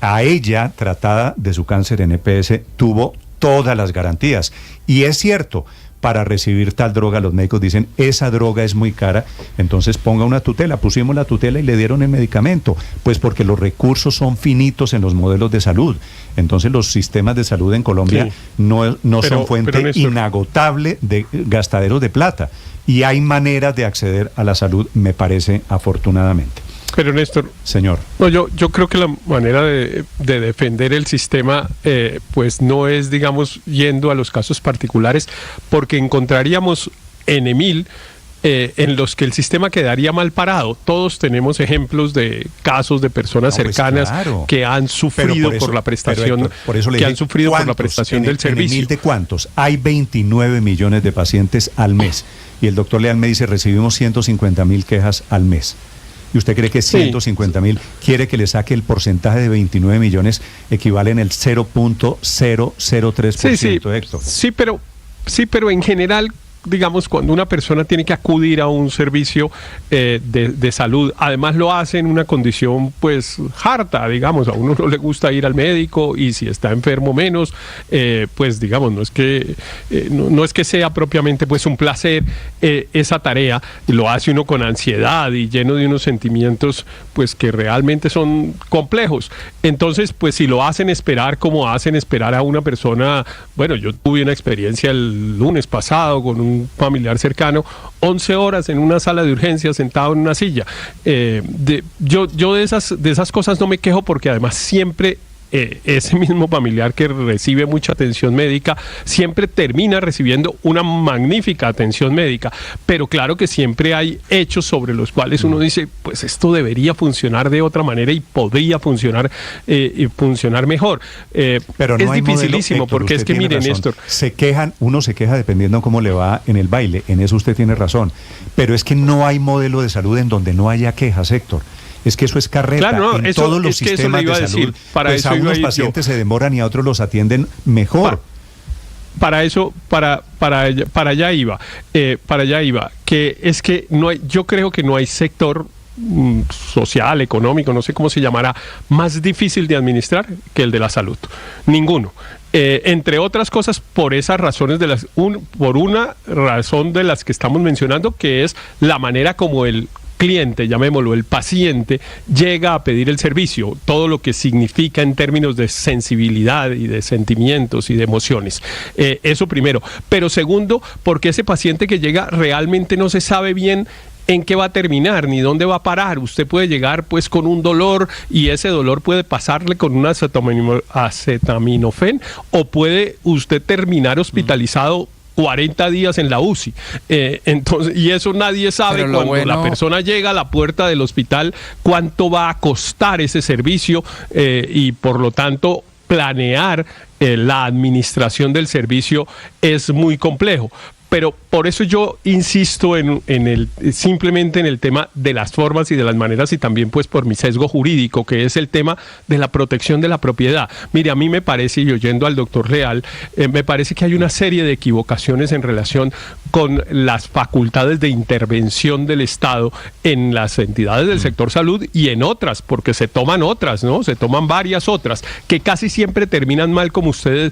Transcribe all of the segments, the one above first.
A ella, tratada de su cáncer en EPS, tuvo todas las garantías. Y es cierto, para recibir tal droga los médicos dicen, esa droga es muy cara, entonces ponga una tutela. Pusimos la tutela y le dieron el medicamento, pues porque los recursos son finitos en los modelos de salud. Entonces los sistemas de salud en Colombia Sí. no son fuente Néstor, inagotable de gastaderos de plata. Y hay maneras de acceder a la salud, me parece, afortunadamente. Pero Néstor, Señor. no, yo creo que la manera de defender el sistema, pues no es, digamos, yendo a los casos particulares, porque encontraríamos en en los que el sistema quedaría mal parado. Todos tenemos ejemplos de casos de personas cercanas, pues, claro, que han sufrido por la prestación, Héctor, por eso le dije, han sufrido por la prestación del servicio. ¿En el de cuántos? Hay 29 millones de pacientes al mes. Y el doctor Leal me dice, recibimos 150.000 quejas al mes. ¿Y usted cree que 150.000 quiere que le saque el porcentaje de 29 millones, equivale en el 0.003%, Héctor? Sí, pero en general, digamos, cuando una persona tiene que acudir a un servicio de salud, además lo hace en una condición pues harta, digamos, a uno no le gusta ir al médico y si está enfermo menos, pues digamos, no es que sea propiamente pues un placer esa tarea, lo hace uno con ansiedad y lleno de unos sentimientos pues que realmente son complejos. Entonces, pues si lo hacen esperar como hacen esperar a una persona, bueno, yo tuve una experiencia el lunes pasado con un familiar cercano, 11 horas en una sala de urgencias sentado en una silla. Yo de esas cosas no me quejo porque además siempre ese mismo familiar que recibe mucha atención médica siempre termina recibiendo una magnífica atención médica, pero claro que siempre hay hechos sobre los cuales uno dice, pues esto debería funcionar de otra manera y podría funcionar mejor. Pero no es dificilísimo, Héctor, porque es que miren, Néstor, uno se queja dependiendo cómo le va en el baile, en eso usted tiene razón, pero es que no hay modelo de salud en donde no haya quejas, Héctor. Es que eso es carreta. Claro, no, en todos los sistemas de salud, pues a unos pacientes se demoran y a otros los atienden mejor. Para allá iba, que es que yo creo que no hay sector social, económico, no sé cómo se llamará, más difícil de administrar que el de la salud. Ninguno. Entre otras cosas, por esas razones por una razón de las que estamos mencionando, que es la manera como el cliente, llamémoslo, el paciente, llega a pedir el servicio, todo lo que significa en términos de sensibilidad y de sentimientos y de emociones. Eso primero. Pero segundo, porque ese paciente que llega realmente no se sabe bien en qué va a terminar, ni dónde va a parar. Usted puede llegar pues con un dolor y ese dolor puede pasarle con un acetaminofén o puede usted terminar hospitalizado 40 días en la UCI. Entonces, y eso nadie sabe cuando la persona llega a la puerta del hospital cuánto va a costar ese servicio y por lo tanto planear la administración del servicio es muy complejo. Pero por eso yo insisto simplemente en el tema de las formas y de las maneras y también pues por mi sesgo jurídico, que es el tema de la protección de la propiedad. Mire, a mí me parece, y oyendo al doctor Leal, me parece que hay una serie de equivocaciones en relación con las facultades de intervención del Estado en las entidades del sector salud y en otras, porque se toman otras, ¿no? Se toman varias otras, que casi siempre terminan mal como ustedes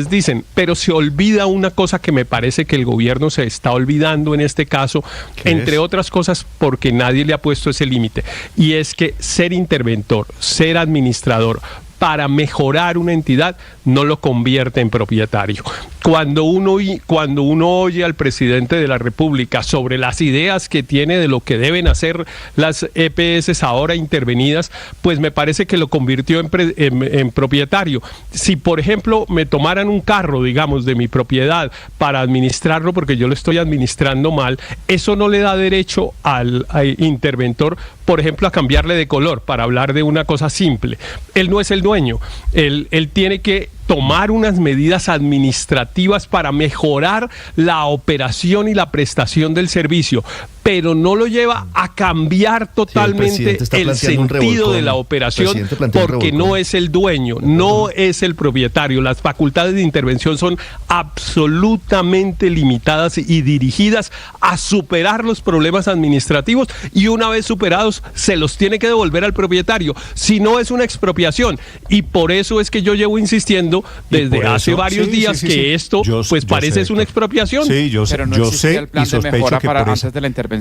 dicen, pero se olvida una cosa que me parece que el gobierno se está olvidando en este caso, entre otras cosas porque nadie le ha puesto ese límite, y es que ser interventor, ser administrador para mejorar una entidad no lo convierte en propietario. Cuando uno oye al presidente de la República sobre las ideas que tiene de lo que deben hacer las EPS ahora intervenidas, pues me parece que lo convirtió en propietario. Si, por ejemplo, me tomaran un carro, digamos, de mi propiedad para administrarlo porque yo lo estoy administrando mal, eso no le da derecho al interventor, por ejemplo, a cambiarle de color, para hablar de una cosa simple. Él no es el dueño, él tiene que tomar unas medidas administrativas para mejorar la operación y la prestación del servicio, pero no lo lleva a cambiar totalmente el sentido de la operación, porque no es el dueño, no es el propietario. Las facultades de intervención son absolutamente limitadas y dirigidas a superar los problemas administrativos, y una vez superados se los tiene que devolver al propietario, si no es una expropiación. Y por eso es que yo llevo insistiendo desde hace varios días que esto parece es una expropiación. Sí, yo sé, y sospecho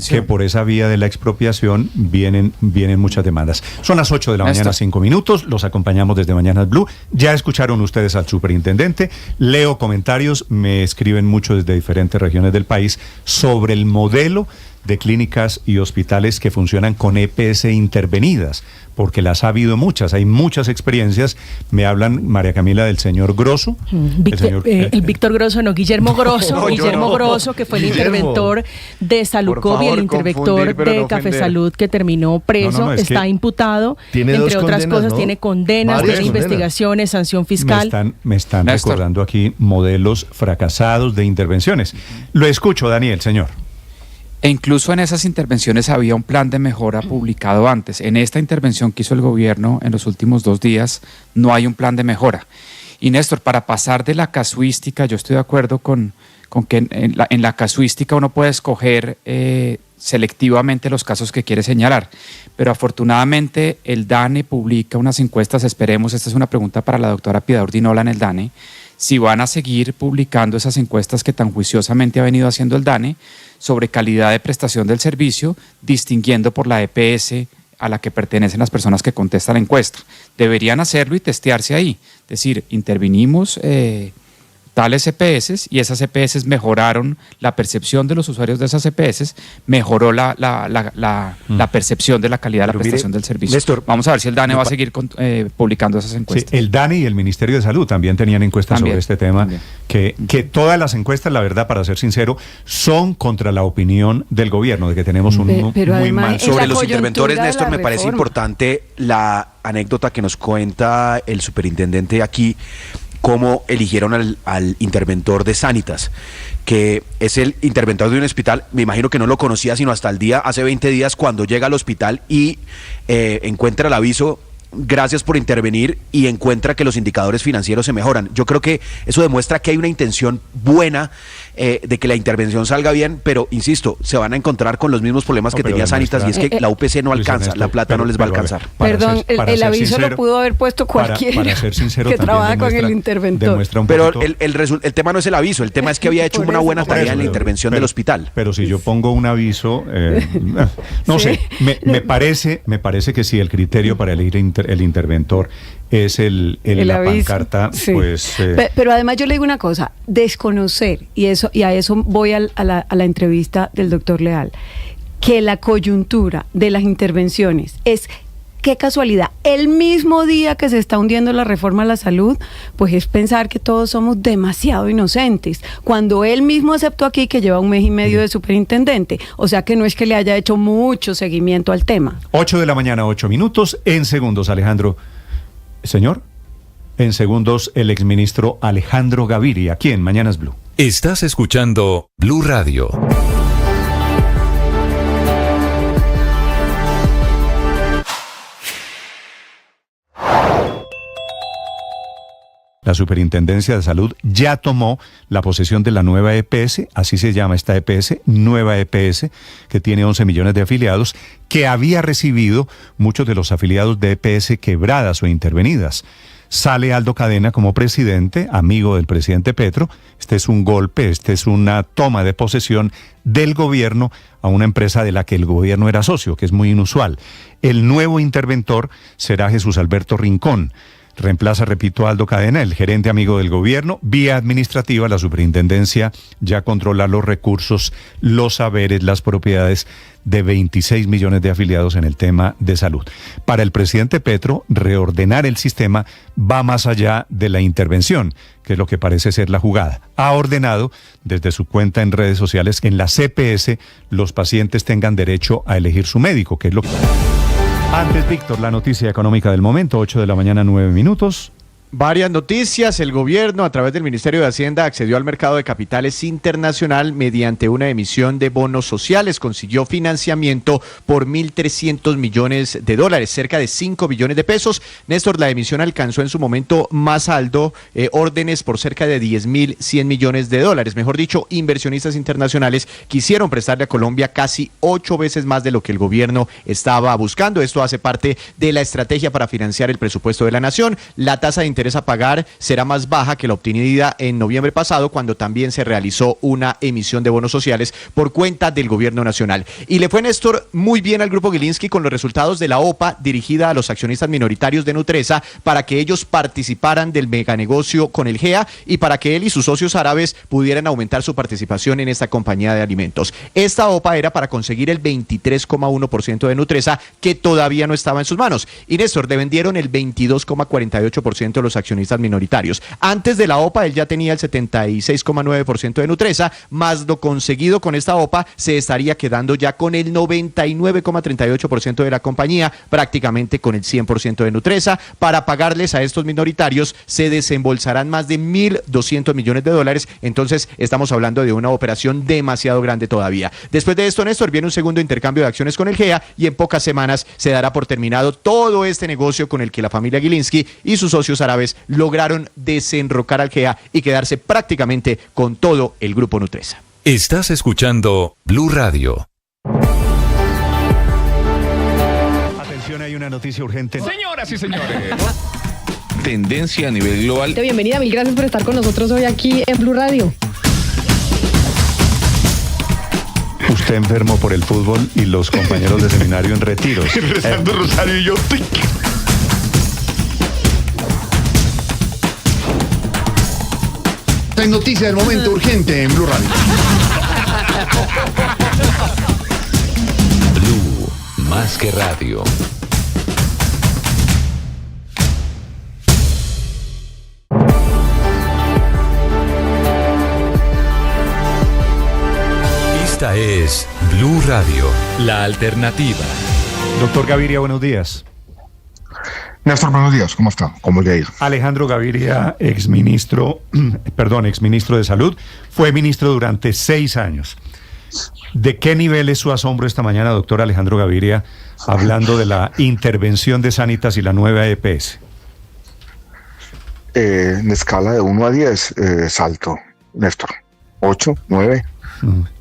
que por esa vía de la expropiación vienen muchas demandas. Son las 8 de la mañana, 5 minutos, los acompañamos desde Mañanas Blue. Ya escucharon ustedes al superintendente, leo comentarios, me escriben mucho desde diferentes regiones del país sobre el modelo de clínicas y hospitales que funcionan con EPS intervenidas, porque las ha habido muchas, hay muchas experiencias. Me hablan, María Camila, del señor Grosso. Víctor Grosso, no, Guillermo Grosso. Guillermo Grosso, que fue el interventor de Salucov y el interventor de Café Salud, que terminó preso, está imputado, entre otras cosas, tiene condenas, tiene investigaciones, sanción fiscal. Me están recordando aquí modelos fracasados de intervenciones. Lo escucho, Daniel, señor. E incluso en esas intervenciones había un plan de mejora publicado antes. En esta intervención que hizo el gobierno en los últimos 2 días no hay un plan de mejora. Y Néstor, para pasar de la casuística, yo estoy de acuerdo con que en la casuística uno puede escoger selectivamente los casos que quiere señalar. Pero afortunadamente el DANE publica unas encuestas, esperemos, esta es una pregunta para la doctora Piedad Urdinola en el DANE, si van a seguir publicando esas encuestas que tan juiciosamente ha venido haciendo el DANE sobre calidad de prestación del servicio, distinguiendo por la EPS a la que pertenecen las personas que contestan la encuesta. Deberían hacerlo y testearse ahí. Es decir, intervinimos tales EPS y esas EPS mejoraron la percepción de los usuarios de esas EPS, mejoró la percepción de la calidad de la prestación del servicio. Néstor, vamos a ver si el DANE va a seguir publicando esas encuestas. Sí, el DANE y el Ministerio de Salud también tenían encuestas sobre este tema, que todas las encuestas, la verdad, para ser sincero, son contra la opinión del gobierno, de que tenemos un muy mal... Sobre los interventores, Néstor, me parece importante la anécdota que nos cuenta el superintendente aquí, cómo eligieron al interventor de Sanitas, que es el interventor de un hospital. Me imagino que no lo conocía sino hasta el día, hace 20 días, cuando llega al hospital y encuentra el aviso: gracias por intervenir, y encuentra que los indicadores financieros se mejoran. Yo creo que eso demuestra que hay una intención buena de que la intervención salga bien, pero insisto, se van a encontrar con los mismos problemas que tenía Sanitas, y es que la UPC no alcanza, la plata no les va a alcanzar. Perdón, el aviso sincero, lo pudo haber puesto cualquiera para ser sincero, que trabaja con el interventor. Pero el tema no es el aviso, el tema es que había hecho una buena tarea en la intervención del hospital. Pero si yo pongo un aviso, no sé, me parece que si el criterio para elegir el interventor es la pancarta, sí. Pues... Pero además yo le digo una cosa, desconocer, y a eso voy a la entrevista del doctor Leal, que la coyuntura de las intervenciones es... Qué casualidad, el mismo día que se está hundiendo la reforma a la salud, pues es pensar que todos somos demasiado inocentes, cuando él mismo aceptó aquí que lleva 1 mes y medio de superintendente, o sea que no es que le haya hecho mucho seguimiento al tema. 8 de la mañana, 8 minutos, en segundos, Alejandro. Señor, en segundos, el exministro Alejandro Gaviria, aquí en Mañanas Blue. Estás escuchando Blue Radio. La Superintendencia de Salud ya tomó la posesión de la nueva EPS, así se llama esta EPS, nueva EPS, que tiene 11 millones de afiliados, que había recibido muchos de los afiliados de EPS quebradas o intervenidas. Sale Aldo Cadena como presidente, amigo del presidente Petro. Este es un golpe, este es una toma de posesión del gobierno a una empresa de la que el gobierno era socio, que es muy inusual. El nuevo interventor será Jesús Alberto Rincón. Reemplaza, repito, a Aldo Cadena, el gerente amigo del gobierno. Vía administrativa, la superintendencia ya controla los recursos, los saberes, las propiedades de 26 millones de afiliados en el tema de salud. Para el presidente Petro, reordenar el sistema va más allá de la intervención, que es lo que parece ser la jugada. Ha ordenado desde su cuenta en redes sociales que en la CPS los pacientes tengan derecho a elegir su médico, que es lo que... Antes, Víctor, la noticia económica del momento, 8 de la mañana, 9 minutos. Varias noticias. El gobierno, a través del Ministerio de Hacienda, accedió al mercado de capitales internacional mediante una emisión de bonos sociales. Consiguió financiamiento por $1.300 millones, cerca de 5 billones de pesos. Néstor, la emisión alcanzó en su momento más alto órdenes por cerca de 10.100 millones de dólares. Mejor dicho, inversionistas internacionales quisieron prestarle a Colombia casi 8 veces más de lo que el gobierno estaba buscando. Esto hace parte de la estrategia para financiar el presupuesto de la nación. La tasa de interés a pagar será más baja que la obtenida en noviembre pasado, cuando también se realizó una emisión de bonos sociales por cuenta del gobierno nacional. Y le fue, Néstor, muy bien al Grupo Gilinski con los resultados de la OPA dirigida a los accionistas minoritarios de Nutresa para que ellos participaran del meganegocio con el GEA y para que él y sus socios árabes pudieran aumentar su participación en esta compañía de alimentos. Esta OPA era para conseguir el 23,1% de Nutresa, que todavía no estaba en sus manos. Y, Néstor, le vendieron el 22,48% de los accionistas minoritarios. Antes de la OPA, él ya tenía el 76,9% de Nutresa, más lo conseguido con esta OPA se estaría quedando ya con el 99,38% de la compañía, prácticamente con el 100% de Nutresa. Para pagarles a estos minoritarios se desembolsarán más de $1.200 millones de dólares, entonces estamos hablando de una operación demasiado grande todavía. Después de esto, Néstor, viene un segundo intercambio de acciones con el GEA y en pocas semanas se dará por terminado todo este negocio con el que la familia Gilinski y sus socios árabes lograron desenrocar al GEA y quedarse prácticamente con todo el grupo Nutresa. Estás escuchando Blue Radio. Atención, hay una noticia urgente. Señoras y señores. Tendencia a nivel global. Bienvenida, mil gracias por estar con nosotros hoy aquí en Blue Radio. Usted enfermo por el fútbol y los compañeros de seminario en retiros. Rezando Rosario y yo. Esta es noticia del momento urgente en Blue Radio. Blue, más que radio. Esta es Blue Radio, la alternativa. Doctor Gaviria, buenos días. Néstor, buenos días. ¿Cómo está? ¿Cómo le ha ido? Alejandro Gaviria, exministro de Salud, fue ministro durante 6 años. ¿De qué nivel es su asombro esta mañana, doctor Alejandro Gaviria, hablando de la intervención de Sanitas y la nueva EPS? En escala de 1 a 10 es alto, Néstor. 8, 9.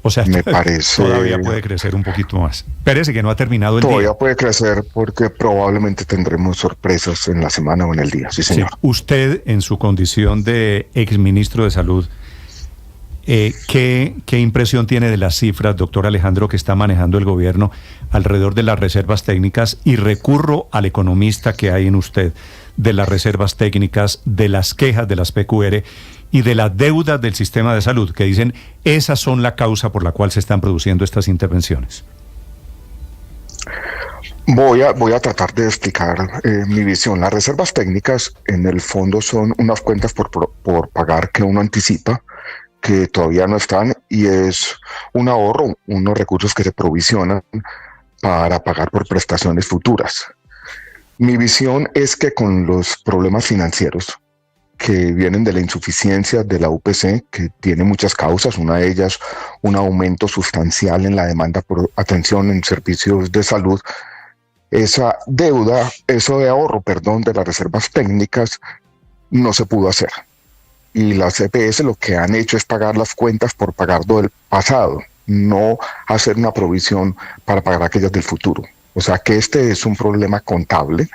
O sea, me parece todavía puede crecer un poquito más. Espérese que no ha terminado el día. Todavía puede crecer porque probablemente tendremos sorpresas en la semana o en el día, sí señor. Sí. Usted, en su condición de exministro de Salud, ¿qué impresión tiene de las cifras, doctor Alejandro, que está manejando el gobierno alrededor de las reservas técnicas? Y recurro al economista que hay en usted, de las reservas técnicas, de las quejas de las PQR y de las deudas del sistema de salud, que dicen esas son la causa por la cual se están produciendo estas intervenciones. Voy a tratar de explicar mi visión. Las reservas técnicas, en el fondo, son unas cuentas por pagar que uno anticipa, que todavía no están, y es un ahorro, unos recursos que se provisionan para pagar por prestaciones futuras. Mi visión es que con los problemas financieros que vienen de la insuficiencia de la UPC, que tiene muchas causas, una de ellas un aumento sustancial en la demanda por atención en servicios de salud, esa deuda, eso de ahorro, de las reservas técnicas, no se pudo hacer. Y las EPS lo que han hecho es pagar las cuentas por pagar del pasado, no hacer una provisión para pagar aquellas del futuro. O sea que este es un problema contable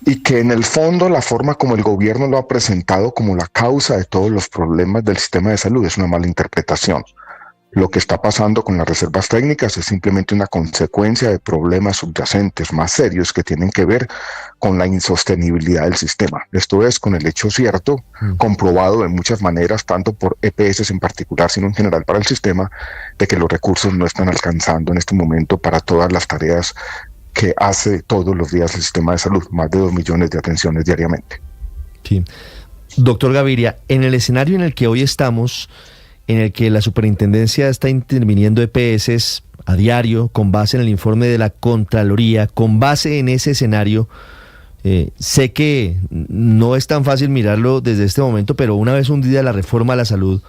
y que en el fondo la forma como el gobierno lo ha presentado como la causa de todos los problemas del sistema de salud es una mala interpretación. Lo que está pasando con las reservas técnicas es simplemente una consecuencia de problemas subyacentes más serios que tienen que ver con la insostenibilidad del sistema. Esto es, con el hecho cierto, comprobado de muchas maneras, tanto por EPS en particular, sino en general para el sistema, de que los recursos no están alcanzando en este momento para todas las tareas que hace todos los días el sistema de salud, más de 2 millones de atenciones diariamente. Sí. Doctor Gaviria, en el escenario en el que hoy estamos, en el que la superintendencia está interviniendo EPS a diario, con base en el informe de la Contraloría, con base en ese escenario, Sé que no es tan fácil mirarlo desde este momento, pero una vez hundida la reforma a la salud,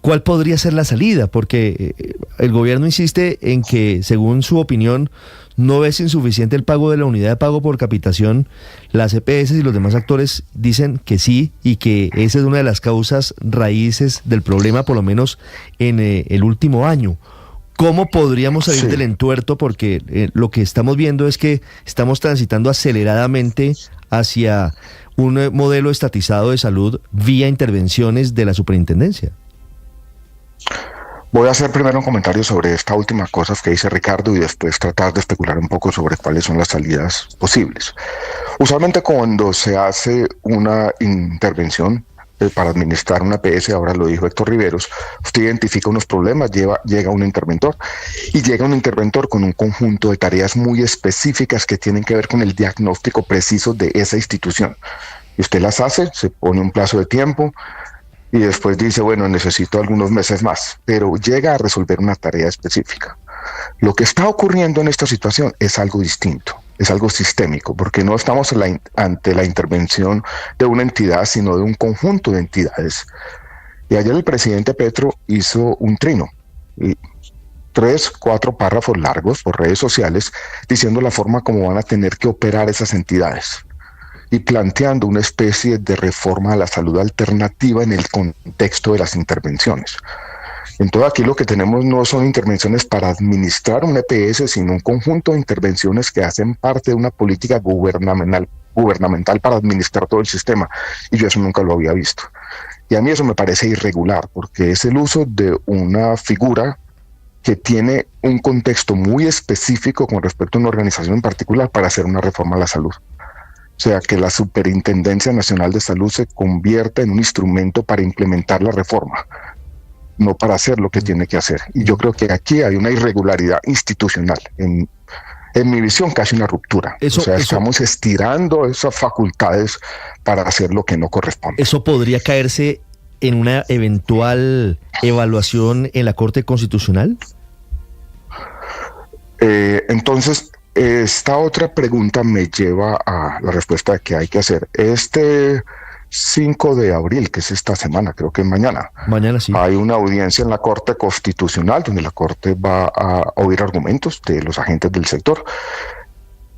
¿cuál podría ser la salida? Porque el gobierno insiste en que, según su opinión, no es insuficiente el pago de la unidad de pago por capitación. Las EPS y los demás actores dicen que sí, y que esa es una de las causas raíces del problema, por lo menos en el último año. ¿Cómo podríamos salir del entuerto? Porque lo que estamos viendo es que estamos transitando aceleradamente hacia un modelo estatizado de salud vía intervenciones de la superintendencia. Voy a hacer primero un comentario sobre esta última cosa que dice Ricardo y después tratar de especular un poco sobre cuáles son las salidas posibles. Usualmente cuando se hace una intervención para administrar una EPS, ahora lo dijo Héctor Riveros, usted identifica unos problemas, llega un interventor, y llega un interventor con un conjunto de tareas muy específicas que tienen que ver con el diagnóstico preciso de esa institución. Y usted las hace, se pone un plazo de tiempo, y después dice, bueno, necesito algunos meses más, pero llega a resolver una tarea específica. Lo que está ocurriendo en esta situación es algo distinto, es algo sistémico, porque no estamos ante la intervención de una entidad, sino de un conjunto de entidades. Y ayer el presidente Petro hizo un trino, 3, 4 párrafos largos por redes sociales, diciendo la forma como van a tener que operar esas entidades, y planteando una especie de reforma a la salud alternativa en el contexto de las intervenciones. Entonces aquí lo que tenemos no son intervenciones para administrar un EPS, sino un conjunto de intervenciones que hacen parte de una política gubernamental para administrar todo el sistema, y yo eso nunca lo había visto. Y a mí eso me parece irregular, porque es el uso de una figura que tiene un contexto muy específico con respecto a una organización en particular para hacer una reforma a la salud. O sea, que la Superintendencia Nacional de Salud se convierta en un instrumento para implementar la reforma, no para hacer lo que tiene que hacer. Y yo creo que aquí hay una irregularidad institucional, en mi visión casi una ruptura. Estamos estirando esas facultades para hacer lo que no corresponde. ¿Eso podría caerse en una eventual evaluación en la Corte Constitucional? Entonces, esta otra pregunta me lleva a la respuesta que hay que hacer. Este 5 de abril, que es esta semana, creo que es mañana. Mañana sí. Hay una audiencia en la Corte Constitucional donde la Corte va a oír argumentos de los agentes del sector.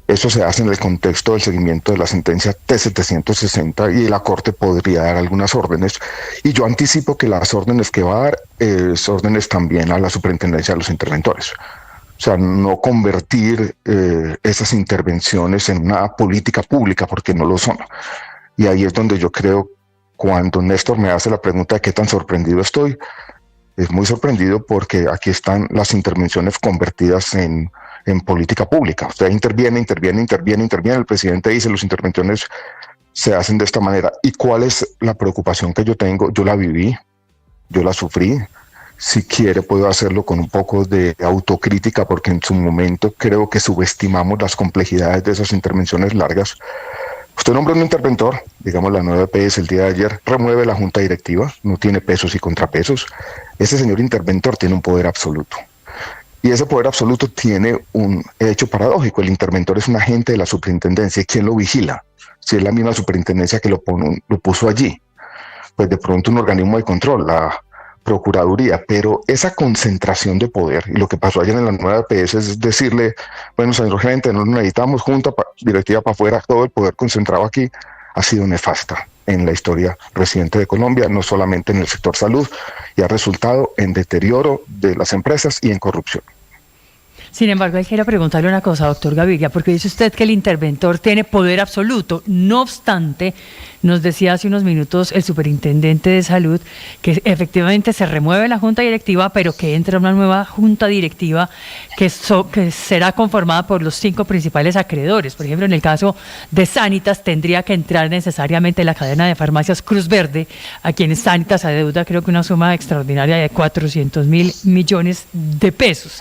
Eso se hace en el contexto del seguimiento de la sentencia T-760, y la Corte podría dar algunas órdenes. Y yo anticipo que las órdenes que va a dar es órdenes también a la Superintendencia de los Interventores. O sea, no convertir esas intervenciones en una política pública, porque no lo son. Y ahí es donde yo creo, cuando Néstor me hace la pregunta de qué tan sorprendido estoy, es muy sorprendido, porque aquí están las intervenciones convertidas en política pública. Usted interviene, el presidente dice, las intervenciones se hacen de esta manera. ¿Y cuál es la preocupación que yo tengo? Yo la viví, yo la sufrí. Si quiere puedo hacerlo con un poco de autocrítica, porque en su momento creo que subestimamos las complejidades de esas intervenciones largas. Usted nombra un interventor, digamos la nueva EPS el día de ayer, remueve la junta directiva, no tiene pesos y contrapesos. Ese señor interventor tiene un poder absoluto. Y ese poder absoluto tiene un hecho paradójico. El interventor es un agente de la superintendencia. ¿Quién lo vigila? Si es la misma superintendencia que lo puso allí, pues de pronto un organismo de control, la Procuraduría. Pero esa concentración de poder, y lo que pasó ayer en la nueva EPS, es decirle, bueno, señor gerente, no necesitamos junta directiva para afuera, todo el poder concentrado aquí, ha sido nefasta en la historia reciente de Colombia, no solamente en el sector salud, y ha resultado en deterioro de las empresas y en corrupción. Sin embargo, quiero preguntarle una cosa, doctor Gaviria, porque dice usted que el interventor tiene poder absoluto. No obstante, nos decía hace unos minutos el superintendente de salud que efectivamente se remueve la junta directiva, pero que entra una nueva junta directiva que será conformada por los 5 principales acreedores. Por ejemplo, en el caso de Sanitas, tendría que entrar necesariamente la cadena de farmacias Cruz Verde, a quienes Sanitas adeuda creo que una suma extraordinaria de 400.000 millones de pesos.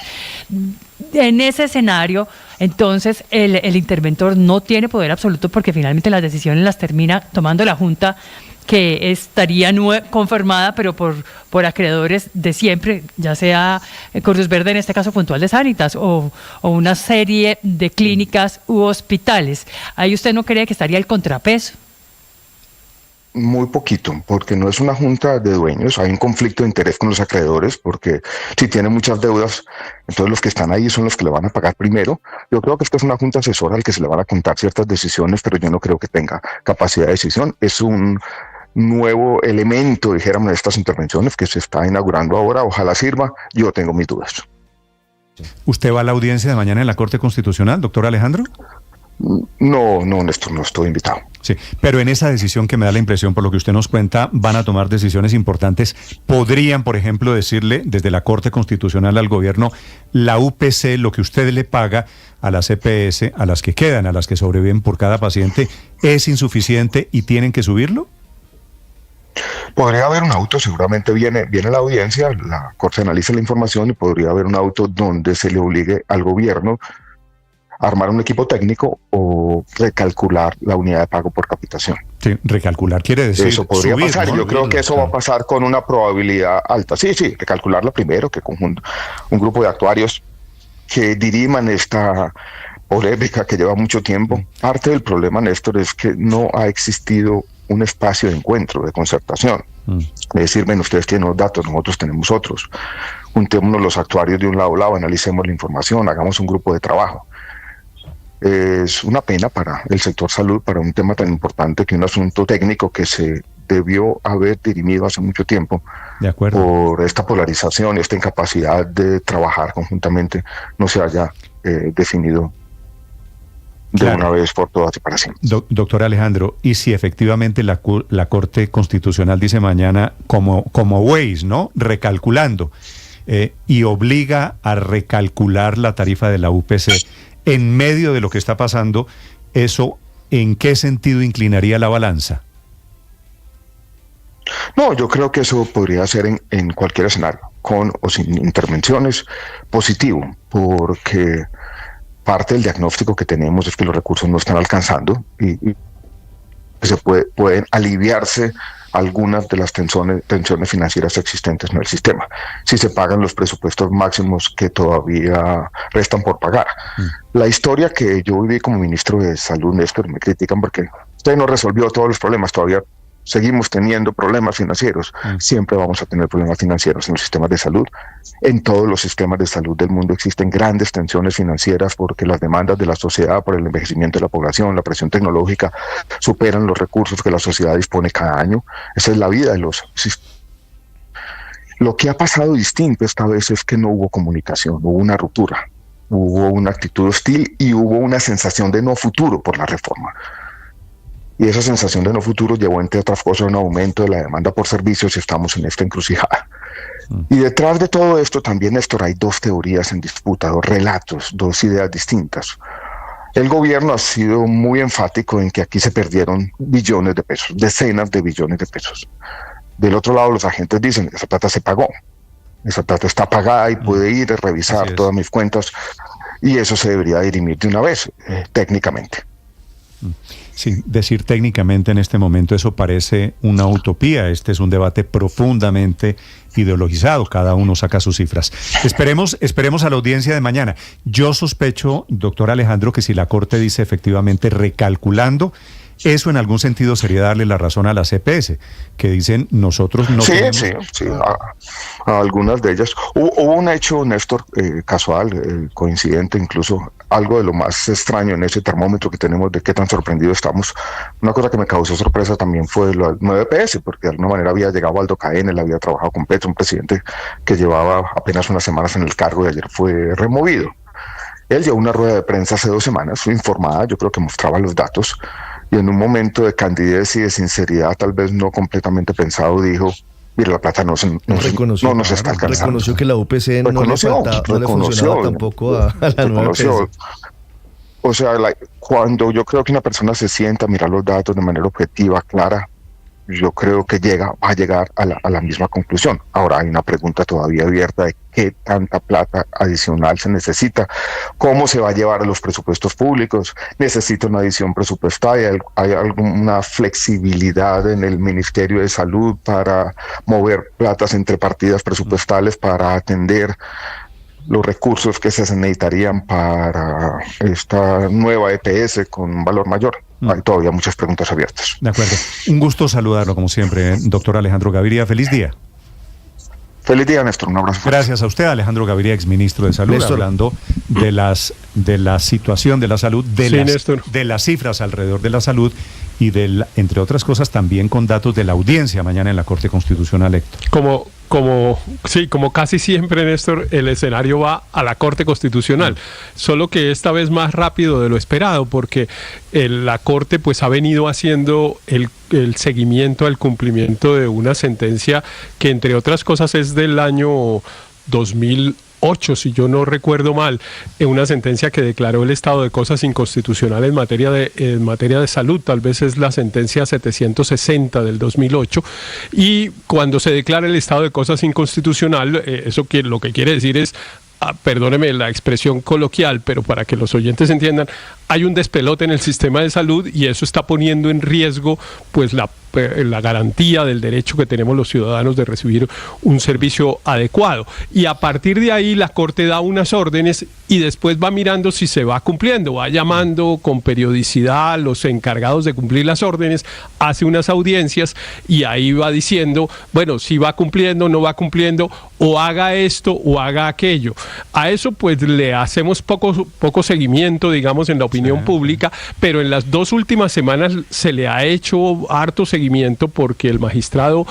En ese escenario, entonces, el interventor no tiene poder absoluto, porque finalmente las decisiones las termina tomando la Junta que estaría conformada, pero por acreedores de siempre, ya sea Cruz Verde, en este caso puntual de Sanitas, o una serie de clínicas u hospitales. ¿Ahí usted no cree que estaría el contrapeso? Muy poquito, porque no es una junta de dueños, hay un conflicto de interés con los acreedores, porque si tienen muchas deudas, entonces los que están ahí son los que le van a pagar primero. Yo creo que esta es una junta asesora al que se le van a contar ciertas decisiones, pero yo no creo que tenga capacidad de decisión. Es un nuevo elemento, dijéramos, de estas intervenciones que se está inaugurando ahora, ojalá sirva, yo tengo mis dudas. ¿Usted va a la audiencia de mañana en la Corte Constitucional, doctor Alejandro? No, Néstor, no estoy invitado. Sí, pero en esa decisión que me da la impresión, por lo que usted nos cuenta, van a tomar decisiones importantes. ¿Podrían, por ejemplo, decirle desde la Corte Constitucional al gobierno, la UPC, lo que usted le paga a las EPS, a las que quedan, a las que sobreviven por cada paciente, es insuficiente y tienen que subirlo? Podría haber un auto, seguramente viene la audiencia, la Corte analiza la información y podría haber un auto donde se le obligue al gobierno armar un equipo técnico o recalcular la unidad de pago por capitación. Sí, recalcular quiere decir eso podría subir, pasar, ¿no? Yo creo que eso va a pasar con una probabilidad alta. Sí, recalcularla primero, que un grupo de actuarios que diriman esta polémica que lleva mucho tiempo. Parte del problema, Néstor, es que no ha existido un espacio de encuentro, de concertación. Es decir, bueno, ustedes tienen los datos, nosotros tenemos otros. Juntémonos los actuarios de un lado a lado, analicemos la información, hagamos un grupo de trabajo. Es una pena para el sector salud, para un tema tan importante que un asunto técnico que se debió haber dirimido hace mucho tiempo. De acuerdo. Por esta polarización, esta incapacidad de trabajar conjuntamente, no se haya definido de una vez por todas y para siempre. Doctor Alejandro, y si efectivamente la Corte Constitucional dice mañana, como Waze, ¿no? Recalculando, y obliga a recalcular la tarifa de la UPC, en medio de lo que está pasando, ¿eso en qué sentido inclinaría la balanza? No, yo creo que eso podría ser en cualquier escenario, con o sin intervenciones, positivo, porque parte del diagnóstico que tenemos es que los recursos no están alcanzando y se pueden aliviarse algunas de las tensiones financieras existentes en el sistema, si se pagan los presupuestos máximos que todavía restan por pagar. La historia que yo viví como ministro de Salud, Néstor, me critican porque usted no resolvió todos los problemas, todavía seguimos teniendo problemas financieros. Siempre vamos a tener problemas financieros en los sistemas de salud. En todos los sistemas de salud del mundo existen grandes tensiones financieras porque las demandas de la sociedad por el envejecimiento de la población, la presión tecnológica, superan los recursos que la sociedad dispone cada año. Esa es la vida de los sistemas. Lo que ha pasado distinto esta vez es que no hubo comunicación, hubo una ruptura, hubo una actitud hostil y hubo una sensación de no futuro por la reforma. Y esa sensación de no futuro llevó, entre otras cosas, a un aumento de la demanda por servicios y estamos en esta encrucijada. Y detrás de todo esto también, Néstor, hay dos teorías en disputa, dos relatos, dos ideas distintas. El gobierno ha sido muy enfático en que aquí se perdieron billones de pesos, decenas de billones de pesos. Del otro lado, los agentes dicen, esa plata se pagó, esa plata está pagada y puede ir a revisar todas mis cuentas y eso se debería dirimir de una vez, técnicamente. Sí, decir técnicamente en este momento eso parece una utopía. Este es un debate profundamente ideologizado. Cada uno saca sus cifras. Esperemos a la audiencia de mañana. Yo sospecho, doctor Alejandro, que si la Corte dice efectivamente recalculando, eso en algún sentido sería darle la razón a las EPS, que dicen nosotros no tenemos... Sí, a algunas de ellas. Hubo un hecho, Néstor, casual, coincidente, incluso algo de lo más extraño en ese termómetro que tenemos de qué tan sorprendidos estamos. Una cosa que me causó sorpresa también fue los 9 EPS, porque de alguna manera había llegado Aldo Caen, él había trabajado con Petro, un presidente que llevaba apenas unas semanas en el cargo y ayer fue removido. Él llevó una rueda de prensa hace 2 semanas, fue informada, yo creo que mostraba los datos, y en un momento de candidez y de sinceridad, tal vez no completamente pensado, dijo, mira, la plata no nos está alcanzando. Reconoció que la UPC no le funcionaba tampoco a la nueva EPS. O sea, cuando yo creo que una persona se sienta a mirar los datos de manera objetiva, clara, yo creo que va a llegar a la misma conclusión. Ahora hay una pregunta todavía abierta de qué tanta plata adicional se necesita, cómo se va a llevar a los presupuestos públicos, necesita una adición presupuestaria, hay alguna flexibilidad en el Ministerio de Salud para mover platas entre partidas presupuestales para atender los recursos que se necesitarían para esta nueva EPS con un valor mayor. Hay todavía muchas preguntas abiertas. De acuerdo. Un gusto saludarlo, como siempre, doctor Alejandro Gaviria. Feliz día. Feliz día, Néstor. Un abrazo. Gracias a usted, Alejandro Gaviria, exministro de Salud, Néstor, hablando de la situación de la salud, de las cifras alrededor de la salud y entre otras cosas, también con datos de la audiencia mañana en la Corte Constitucional, Héctor. Como casi siempre, Néstor, el escenario va a la Corte Constitucional, solo que esta vez más rápido de lo esperado, porque la Corte pues ha venido haciendo el seguimiento al cumplimiento de una sentencia que, entre otras cosas, es del año 2008, si yo no recuerdo mal, una sentencia que declaró el estado de cosas inconstitucional en materia de salud. Tal vez es la sentencia 760 del 2008, y cuando se declara el estado de cosas inconstitucional, lo que quiere decir es, perdóneme la expresión coloquial, pero para que los oyentes entiendan, hay un despelote en el sistema de salud y eso está poniendo en riesgo pues la garantía del derecho que tenemos los ciudadanos de recibir un servicio adecuado. Y a partir de ahí la Corte da unas órdenes y después va mirando si se va cumpliendo, va llamando con periodicidad a los encargados de cumplir las órdenes, hace unas audiencias y ahí va diciendo, bueno, si va cumpliendo, no va cumpliendo, o haga esto o haga aquello. A eso pues le hacemos poco seguimiento, digamos, en la opinión pública, pero en las 2 últimas semanas se le ha hecho harto seguimiento porque el magistrado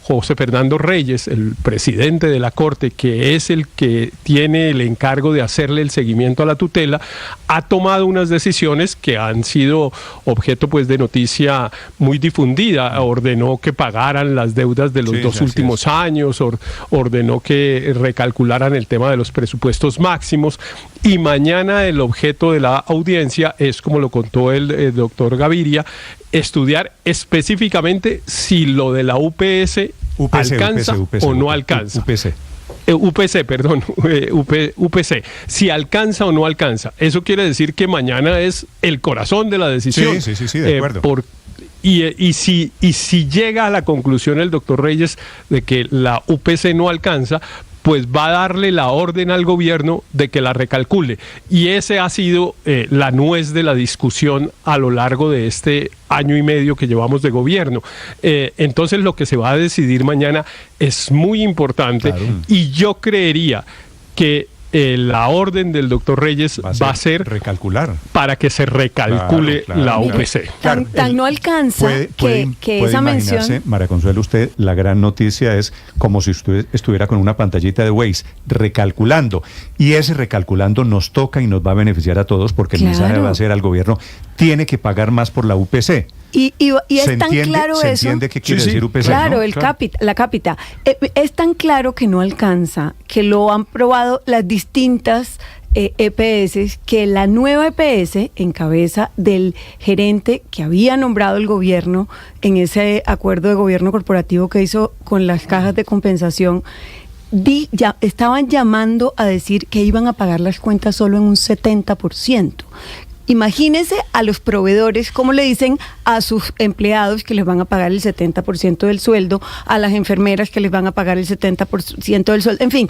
José Fernando Reyes, el presidente de la Corte, que es el que tiene el encargo de hacerle el seguimiento a la tutela, ha tomado unas decisiones que han sido objeto pues de noticia muy difundida. Ordenó que pagaran las deudas de los 2 últimos años, ordenó que recalcularan el tema de los presupuestos máximos, y mañana el objeto de la audiencia es, como lo contó el doctor Gaviria, estudiar específicamente si lo de la UPC alcanza o no alcanza. UPC, si alcanza o no alcanza. Eso quiere decir que mañana es el corazón de la decisión. Sí, de acuerdo. Y si llega a la conclusión el doctor Reyes de que la UPC no alcanza, pues va a darle la orden al gobierno de que la recalcule. Y ese ha sido la nuez de la discusión a lo largo de este año y medio que llevamos de gobierno. Entonces lo que se va a decidir mañana es muy importante, y yo creería que la orden del doctor Reyes va a ser recalcular para que se recalcule la UPC. Tan no alcanza que esa mención. María Consuelo, usted, la gran noticia es como si usted estuviera con una pantallita de Waze recalculando, y ese recalculando nos toca y nos va a beneficiar a todos, porque el mensaje va a ser al gobierno: tiene que pagar más por la UPC. Y es tan claro eso. ¿Se entiende qué quiere decir UPC? Claro, ¿no? La cápita. Es tan claro que no alcanza, que lo han probado las distintas EPS, que la nueva EPS, en cabeza del gerente que había nombrado el gobierno en ese acuerdo de gobierno corporativo que hizo con las cajas de compensación, estaban llamando a decir que iban a pagar las cuentas solo en un 70%. Imagínense a los proveedores cómo le dicen a sus empleados que les van a pagar el 70% del sueldo, a las enfermeras que les van a pagar el 70% del sueldo, en fin.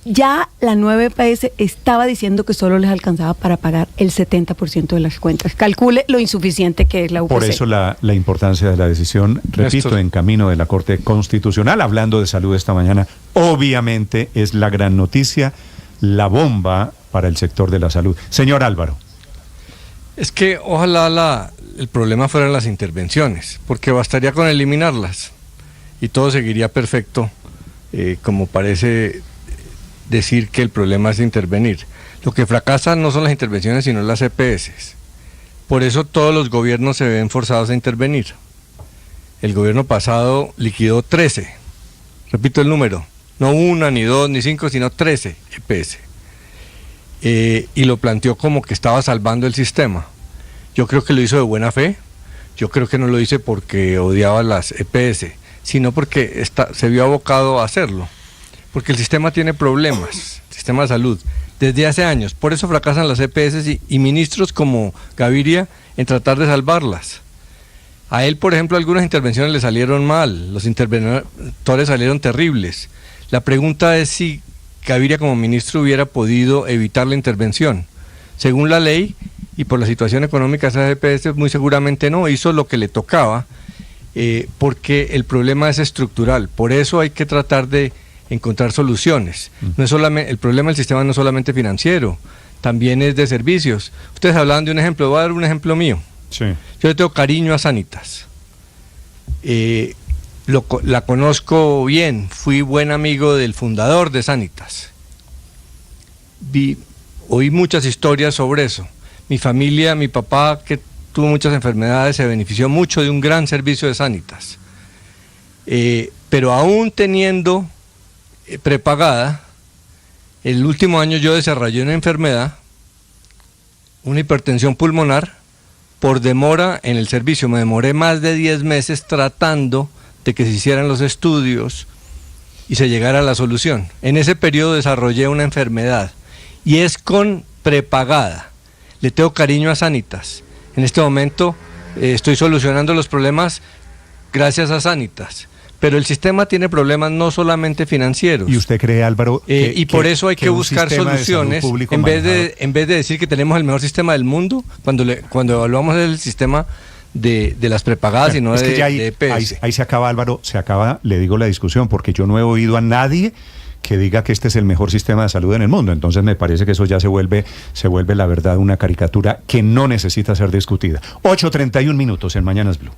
Ya la nueva EPS estaba diciendo que solo les alcanzaba para pagar el 70% de las cuentas. Calcule lo insuficiente que es la UPC. Por eso la importancia de la decisión, repito, en camino de la Corte Constitucional. Hablando de salud esta mañana, obviamente es la gran noticia, la bomba para el sector de la salud. Señor Álvaro. Es que ojalá el problema fueran las intervenciones, porque bastaría con eliminarlas y todo seguiría perfecto, como parece decir que el problema es intervenir. Lo que fracasa no son las intervenciones, sino las EPS. Por eso todos los gobiernos se ven forzados a intervenir. El gobierno pasado liquidó 13, repito el número, no 1, ni 2, ni 5, sino 13 EPS. Y lo planteó como que estaba salvando el sistema. Yo creo que lo hizo de buena fe, yo creo que no lo hice porque odiaba las EPS, sino porque se vio abocado a hacerlo. Porque el sistema tiene problemas, el sistema de salud, desde hace años. Por eso fracasan las EPS y ministros como Gaviria en tratar de salvarlas. A él, por ejemplo, algunas intervenciones le salieron mal, los interventores salieron terribles. La pregunta es si Gaviria como ministro hubiera podido evitar la intervención. Según la ley y por la situación económica de esas EPS, muy seguramente no, hizo lo que le tocaba, porque el problema es estructural. Por eso hay que tratar de encontrar soluciones. No es solamente, el problema del sistema no es solamente financiero, también es de servicios. Ustedes hablaban de un ejemplo, voy a dar un ejemplo mío. Sí. Yo le tengo cariño a Sanitas. La conozco bien, fui buen amigo del fundador de Sanitas. Oí muchas historias sobre eso. Mi familia, mi papá, que tuvo muchas enfermedades, se benefició mucho de un gran servicio de Sanitas. Pero aún teniendo prepagada, el último año yo desarrollé una enfermedad, una hipertensión pulmonar, por demora en el servicio. Me demoré más de 10 meses tratando de que se hicieran los estudios y se llegara a la solución. En ese periodo desarrollé una enfermedad y es con prepagada. Le tengo cariño a Sanitas. En este momento estoy solucionando los problemas gracias a Sanitas. Pero el sistema tiene problemas no solamente financieros. ¿Y usted cree, Álvaro, y por eso hay que buscar soluciones en vez de decir que tenemos el mejor sistema del mundo, cuando evaluamos el sistema de las prepagadas y no es de EPS? Ahí se acaba, Álvaro, le digo la discusión, porque yo no he oído a nadie que diga que este es el mejor sistema de salud en el mundo. Entonces me parece que eso ya se vuelve la verdad una caricatura que no necesita ser discutida. 8:31 en Mañanas Blue.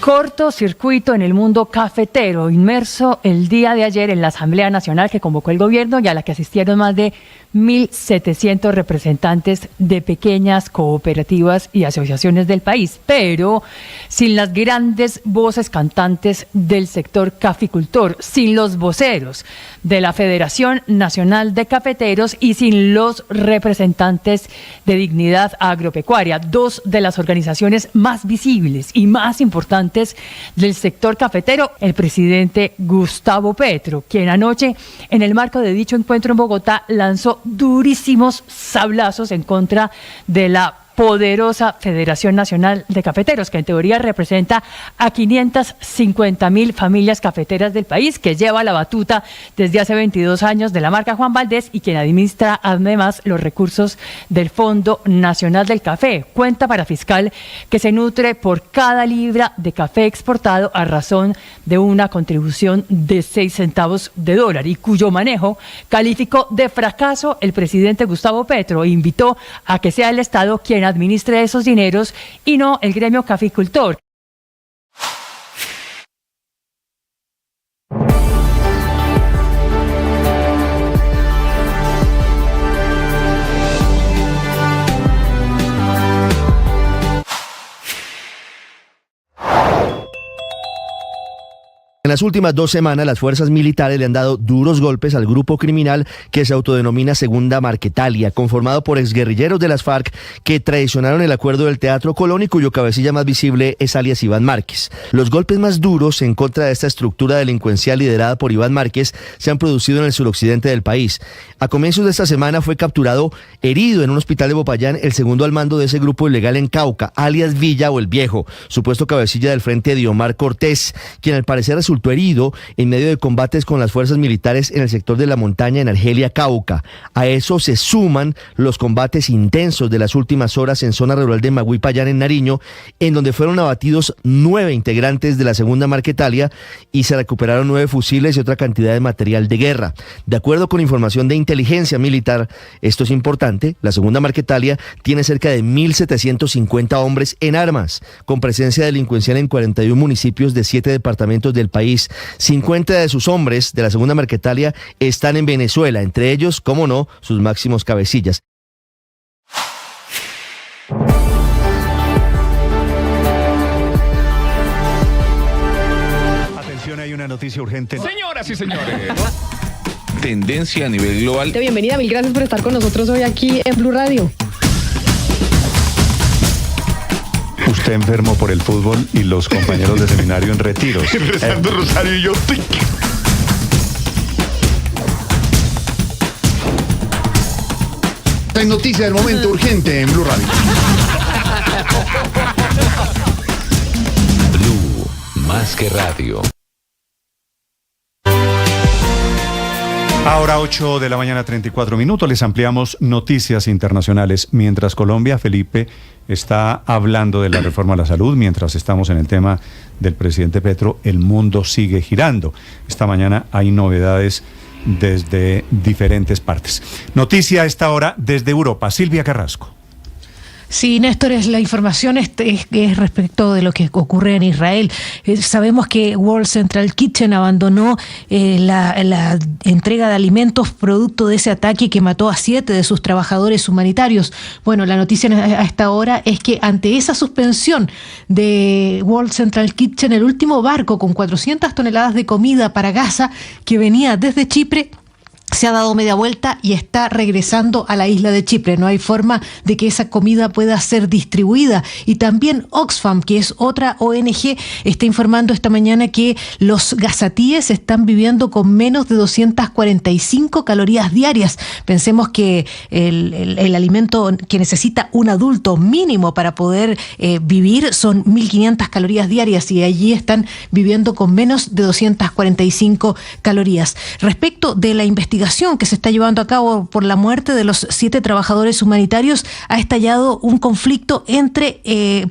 Cortocircuito en el mundo cafetero, inmerso el día de ayer en la Asamblea Nacional que convocó el gobierno y a la que asistieron más de 1.700 representantes de pequeñas cooperativas y asociaciones del país, pero sin las grandes voces cantantes del sector caficultor, sin los voceros de la Federación Nacional de Cafeteros y sin los representantes de Dignidad Agropecuaria, dos de las organizaciones más visibles y más importantes del sector cafetero. El presidente Gustavo Petro, quien anoche en el marco de dicho encuentro en Bogotá lanzó durísimos sablazos en contra de la poderosa Federación Nacional de Cafeteros, que en teoría representa a 550.000 familias cafeteras del país, que lleva la batuta desde hace 22 años de la marca Juan Valdez y quien administra además los recursos del Fondo Nacional del Café, cuenta para fiscal que se nutre por cada libra de café exportado a razón de una contribución de 6 centavos de dólar y cuyo manejo calificó de fracaso el presidente Gustavo Petro e invitó a que sea el Estado quien administre esos dineros y no el gremio caficultor. En las últimas 2 semanas, las fuerzas militares le han dado duros golpes al grupo criminal que se autodenomina Segunda Marquetalia, conformado por exguerrilleros de las FARC que traicionaron el acuerdo del Teatro Colón y cuyo cabecilla más visible es alias Iván Márquez. Los golpes más duros en contra de esta estructura delincuencial liderada por Iván Márquez se han producido en el suroccidente del país. A comienzos de esta semana fue capturado herido en un hospital de Popayán el segundo al mando de ese grupo ilegal en Cauca, alias Villa o el Viejo, supuesto cabecilla del frente Diomar Cortés, quien al parecer resultó herido en medio de combates con las fuerzas militares en el sector de la montaña en Argelia, Cauca. A eso se suman los combates intensos de las últimas horas en zona rural de Magüipayán, en Nariño, en donde fueron abatidos 9 integrantes de la Segunda Marquetalia y se recuperaron 9 fusiles y otra cantidad de material de guerra. De acuerdo con información de inteligencia militar, esto es importante, la Segunda Marquetalia tiene cerca de 1.750 hombres en armas, con presencia delincuencial en 41 municipios de 7 departamentos del país. 50 de sus hombres de la Segunda Marquetalia están en Venezuela, entre ellos, cómo no, sus máximos cabecillas. una noticia urgente. Señoras y señores. Tendencia a nivel global. Bienvenida, mil gracias por estar con nosotros hoy aquí en Blue Radio. Usted enfermo por el fútbol y los compañeros de seminario en retiros. Rezando rosario y yo. Hay noticia del momento urgente en Blue Radio. Blue, más que radio. Ahora 8 de la mañana, 34 minutos, les ampliamos noticias internacionales. Mientras Colombia, Felipe, está hablando de la reforma a la salud, mientras estamos en el tema del presidente Petro, el mundo sigue girando. Esta mañana hay novedades desde diferentes partes. Noticia a esta hora desde Europa. Silvia Carrasco. Sí, Néstor, la información es respecto de lo que ocurre en Israel. Sabemos que World Central Kitchen abandonó la entrega de alimentos producto de ese ataque que mató a 7 de sus trabajadores humanitarios. Bueno, la noticia a esta hora es que ante esa suspensión de World Central Kitchen, el último barco con 400 toneladas de comida para Gaza que venía desde Chipre se ha dado media vuelta y está regresando a la isla de Chipre. No hay forma de que esa comida pueda ser distribuida. Y también Oxfam, que es otra ONG, está informando esta mañana que los gazatíes están viviendo con menos de 245 calorías diarias. Pensemos que el alimento que necesita un adulto mínimo para poder vivir son 1.500 calorías diarias y allí están viviendo con menos de 245 calorías. Respecto de la investigación que se está llevando a cabo por la muerte de los 7 trabajadores humanitarios, ha estallado un conflicto entre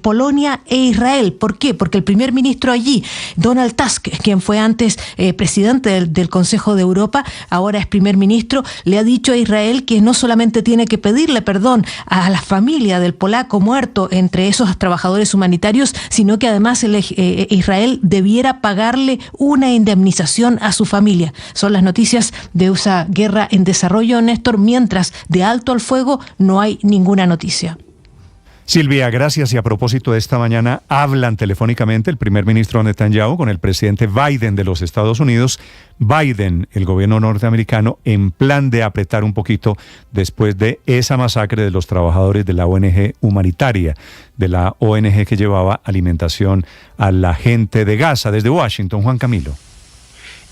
Polonia e Israel. ¿Por qué? Porque el primer ministro allí, Donald Tusk, quien fue antes presidente del Consejo de Europa, ahora es primer ministro, le ha dicho a Israel que no solamente tiene que pedirle perdón a la familia del polaco muerto entre esos trabajadores humanitarios, sino que además Israel debiera pagarle una indemnización a su familia. Son las noticias de esa guerra en desarrollo, Néstor, mientras de alto al fuego no hay ninguna noticia. Silvia, gracias. Y a propósito de esta mañana, hablan telefónicamente el primer ministro Netanyahu con el presidente Biden de los Estados Unidos. Biden, el gobierno norteamericano, en plan de apretar un poquito después de esa masacre de los trabajadores de la ONG humanitaria, de la ONG que llevaba alimentación a la gente de Gaza. Desde Washington, Juan Camilo.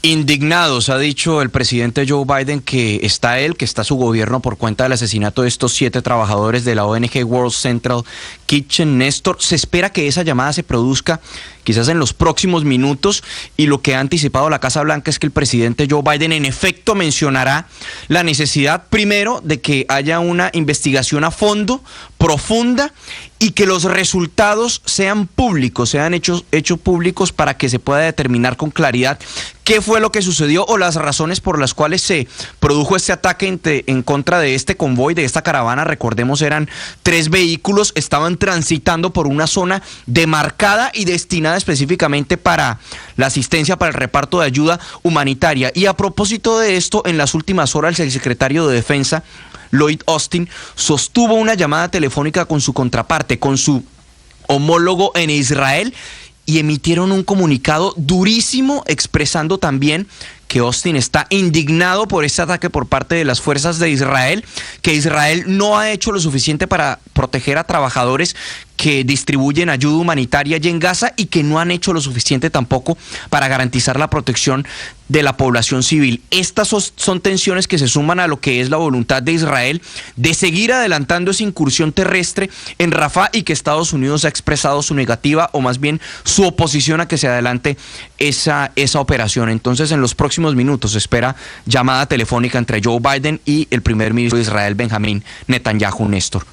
Indignados, ha dicho el presidente Joe Biden que está su gobierno por cuenta del asesinato de estos 7 trabajadores de la ONG World Central Kitchen. Néstor, se espera que esa llamada se produzca quizás en los próximos minutos, y lo que ha anticipado la Casa Blanca es que el presidente Joe Biden en efecto mencionará la necesidad primero de que haya una investigación a fondo, profunda, y que los resultados sean públicos, sean hechos públicos para que se pueda determinar con claridad qué fue lo que sucedió o las razones por las cuales se produjo este ataque en contra de este convoy, de esta caravana. Recordemos, eran 3 vehículos, estaban transitando por una zona demarcada y destinada específicamente para la asistencia, para el reparto de ayuda humanitaria. Y a propósito de esto, en las últimas horas el secretario de Defensa, Lloyd Austin, sostuvo una llamada telefónica con su contraparte, con su homólogo en Israel, y emitieron un comunicado durísimo expresando también que Austin está indignado por este ataque por parte de las fuerzas de Israel, que Israel no ha hecho lo suficiente para proteger a trabajadores que distribuyen ayuda humanitaria allí en Gaza, y que no han hecho lo suficiente tampoco para garantizar la protección de la población civil. Estas son tensiones que se suman a lo que es la voluntad de Israel de seguir adelantando esa incursión terrestre en Rafah, y que Estados Unidos ha expresado su negativa, o más bien su oposición a que se adelante esa operación. Entonces, en los próximos minutos se espera llamada telefónica entre Joe Biden y el primer ministro de Israel, Benjamín Netanyahu, Néstor.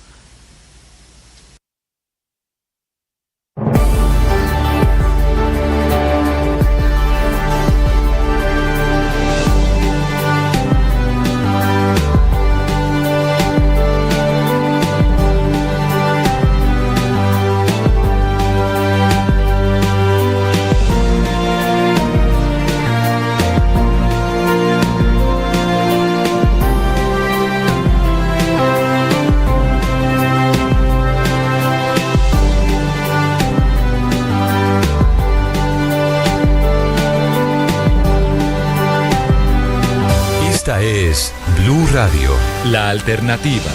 Esta es Blue Radio, la alternativa.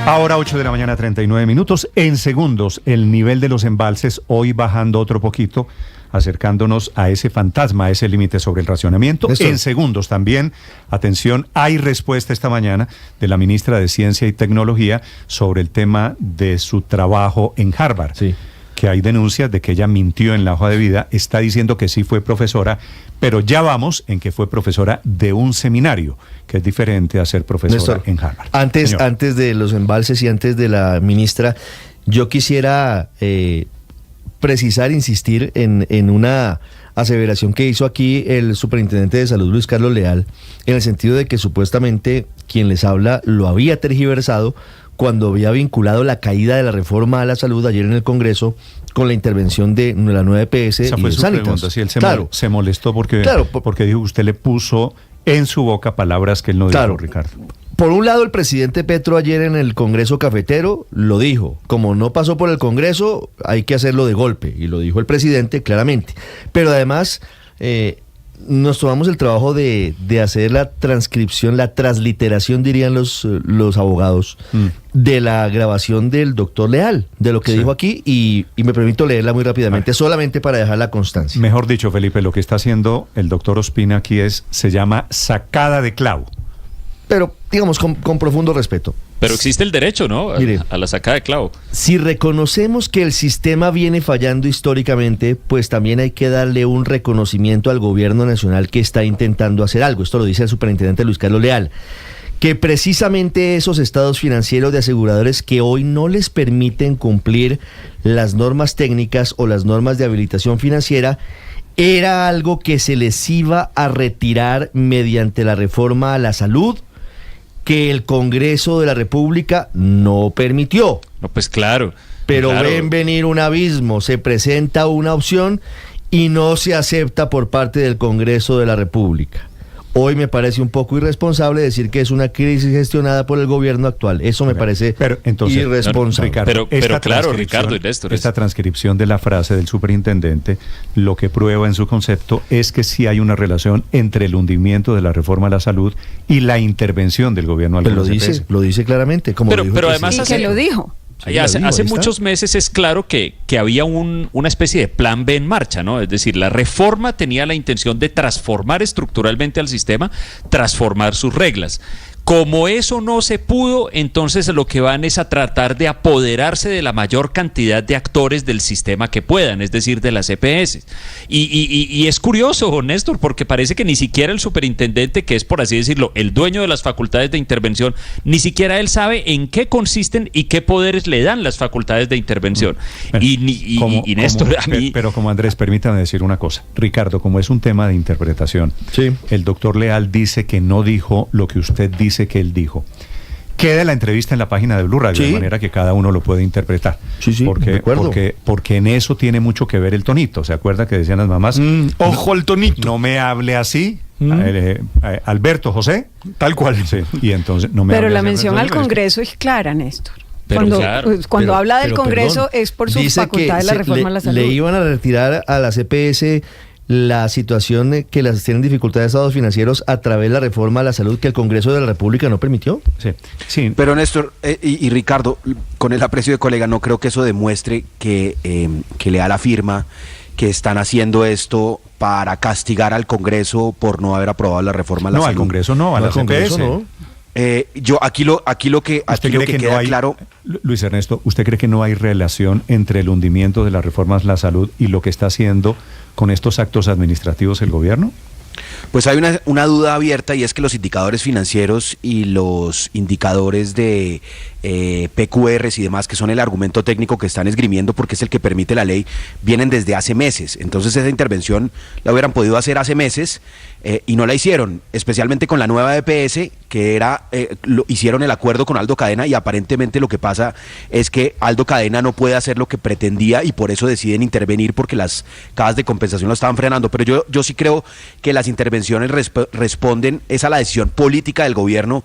Ahora 8 de la mañana, 39 minutos. En segundos, el nivel de los embalses hoy bajando otro poquito, acercándonos a ese fantasma, a ese límite sobre el racionamiento. Eso. En segundos también, atención, hay respuesta esta mañana de la ministra de Ciencia y Tecnología sobre el tema de su trabajo en Harvard. Sí. Que hay denuncias de que ella mintió en la hoja de vida, está diciendo que sí fue profesora, pero ya vamos en que fue profesora de un seminario, que es diferente a ser profesora en Harvard. Antes de los embalses y antes de la ministra, yo quisiera precisar, insistir en una aseveración que hizo aquí el superintendente de salud, Luis Carlos Leal, en el sentido de que supuestamente quien les habla lo había tergiversado cuando había vinculado la caída de la reforma a la salud ayer en el Congreso con la intervención de la nueva EPS. Esa fue su pregunta, si él se molestó porque dijo que usted le puso en su boca palabras que él no dijo, Ricardo. Por un lado, el presidente Petro ayer en el Congreso Cafetero lo dijo, como no pasó por el Congreso, hay que hacerlo de golpe, y lo dijo el presidente claramente. Pero además, nos tomamos el trabajo de hacer la transcripción, la transliteración, dirían los abogados, de la grabación del doctor Leal, de lo que dijo aquí, y me permito leerla muy rápidamente, solamente para dejar la constancia. Mejor dicho, Felipe, lo que está haciendo el doctor Ospina aquí se llama sacada de clavo. Pero, digamos, con profundo respeto. Pero existe el derecho, ¿no? A la sacada de clavo. Si reconocemos que el sistema viene fallando históricamente, pues también hay que darle un reconocimiento al gobierno nacional que está intentando hacer algo. Esto lo dice el superintendente Luis Carlos Leal. Que precisamente esos estados financieros de aseguradores que hoy no les permiten cumplir las normas técnicas o las normas de habilitación financiera era algo que se les iba a retirar mediante la reforma a la salud, que el Congreso de la República no permitió. No, pues claro. Pero ven venir un abismo, se presenta una opción y no se acepta por parte del Congreso de la República. Hoy me parece un poco irresponsable decir que es una crisis gestionada por el gobierno actual. Eso me parece irresponsable. Ricardo, pero claro, Ricardo y Néstor. Esta transcripción de la frase del superintendente lo que prueba en su concepto es que sí hay una relación entre el hundimiento de la reforma a la salud y la intervención del gobierno. Pero lo dice claramente. Como pero además que lo dijo. Sí, hace muchos meses es claro que había una especie de plan B en marcha, ¿no? Es decir, la reforma tenía la intención de transformar estructuralmente al sistema, transformar sus reglas. Como eso no se pudo, entonces lo que van es a tratar de apoderarse de la mayor cantidad de actores del sistema que puedan, es decir, de las EPS. Y es curioso, Néstor, porque parece que ni siquiera el superintendente, que es, por así decirlo, el dueño de las facultades de intervención, ni siquiera él sabe en qué consisten y qué poderes le dan las facultades de intervención. Néstor, a mí... Pero como Andrés, permítame decir una cosa. Ricardo, como es un tema de interpretación, el doctor Leal dice que no dijo lo que usted dice que él dijo. Queda la entrevista en la página de Blue Radio, de manera que cada uno lo puede interpretar. Porque en eso tiene mucho que ver el tonito. ¿Se acuerda que decían las mamás? Ojo al tonito. No me hable así. Alberto José, tal cual. Sí. Y entonces no me Pero hable la así, mención al Congreso es clara, Néstor. Cuando habla del Congreso es por su facultad de la reforma a la salud. Le iban a retirar a las EPS la situación que las tienen dificultades de estados financieros a través de la reforma a la salud que el Congreso de la República no permitió. Sí. Pero Néstor y Ricardo, con el aprecio de colega, no creo que eso demuestre que Leal afirma que están haciendo esto para castigar al Congreso por no haber aprobado la reforma a la salud. No, al Congreso no, a la CPS. No. Aquí lo que queda claro. Luis Ernesto, ¿usted cree que no hay relación entre el hundimiento de las reformas a la salud y lo que está haciendo con estos actos administrativos el gobierno? Pues hay una duda abierta, y es que los indicadores financieros y los indicadores de PQRs y demás, que son el argumento técnico que están esgrimiendo porque es el que permite la ley, vienen desde hace meses. Entonces esa intervención la hubieran podido hacer hace meses y no la hicieron, especialmente con la nueva EPS, que hicieron el acuerdo con Aldo Cadena, y aparentemente lo que pasa es que Aldo Cadena no puede hacer lo que pretendía y por eso deciden intervenir, porque las cajas de compensación lo estaban frenando. Pero yo sí creo que las intervenciones responden a la decisión política del gobierno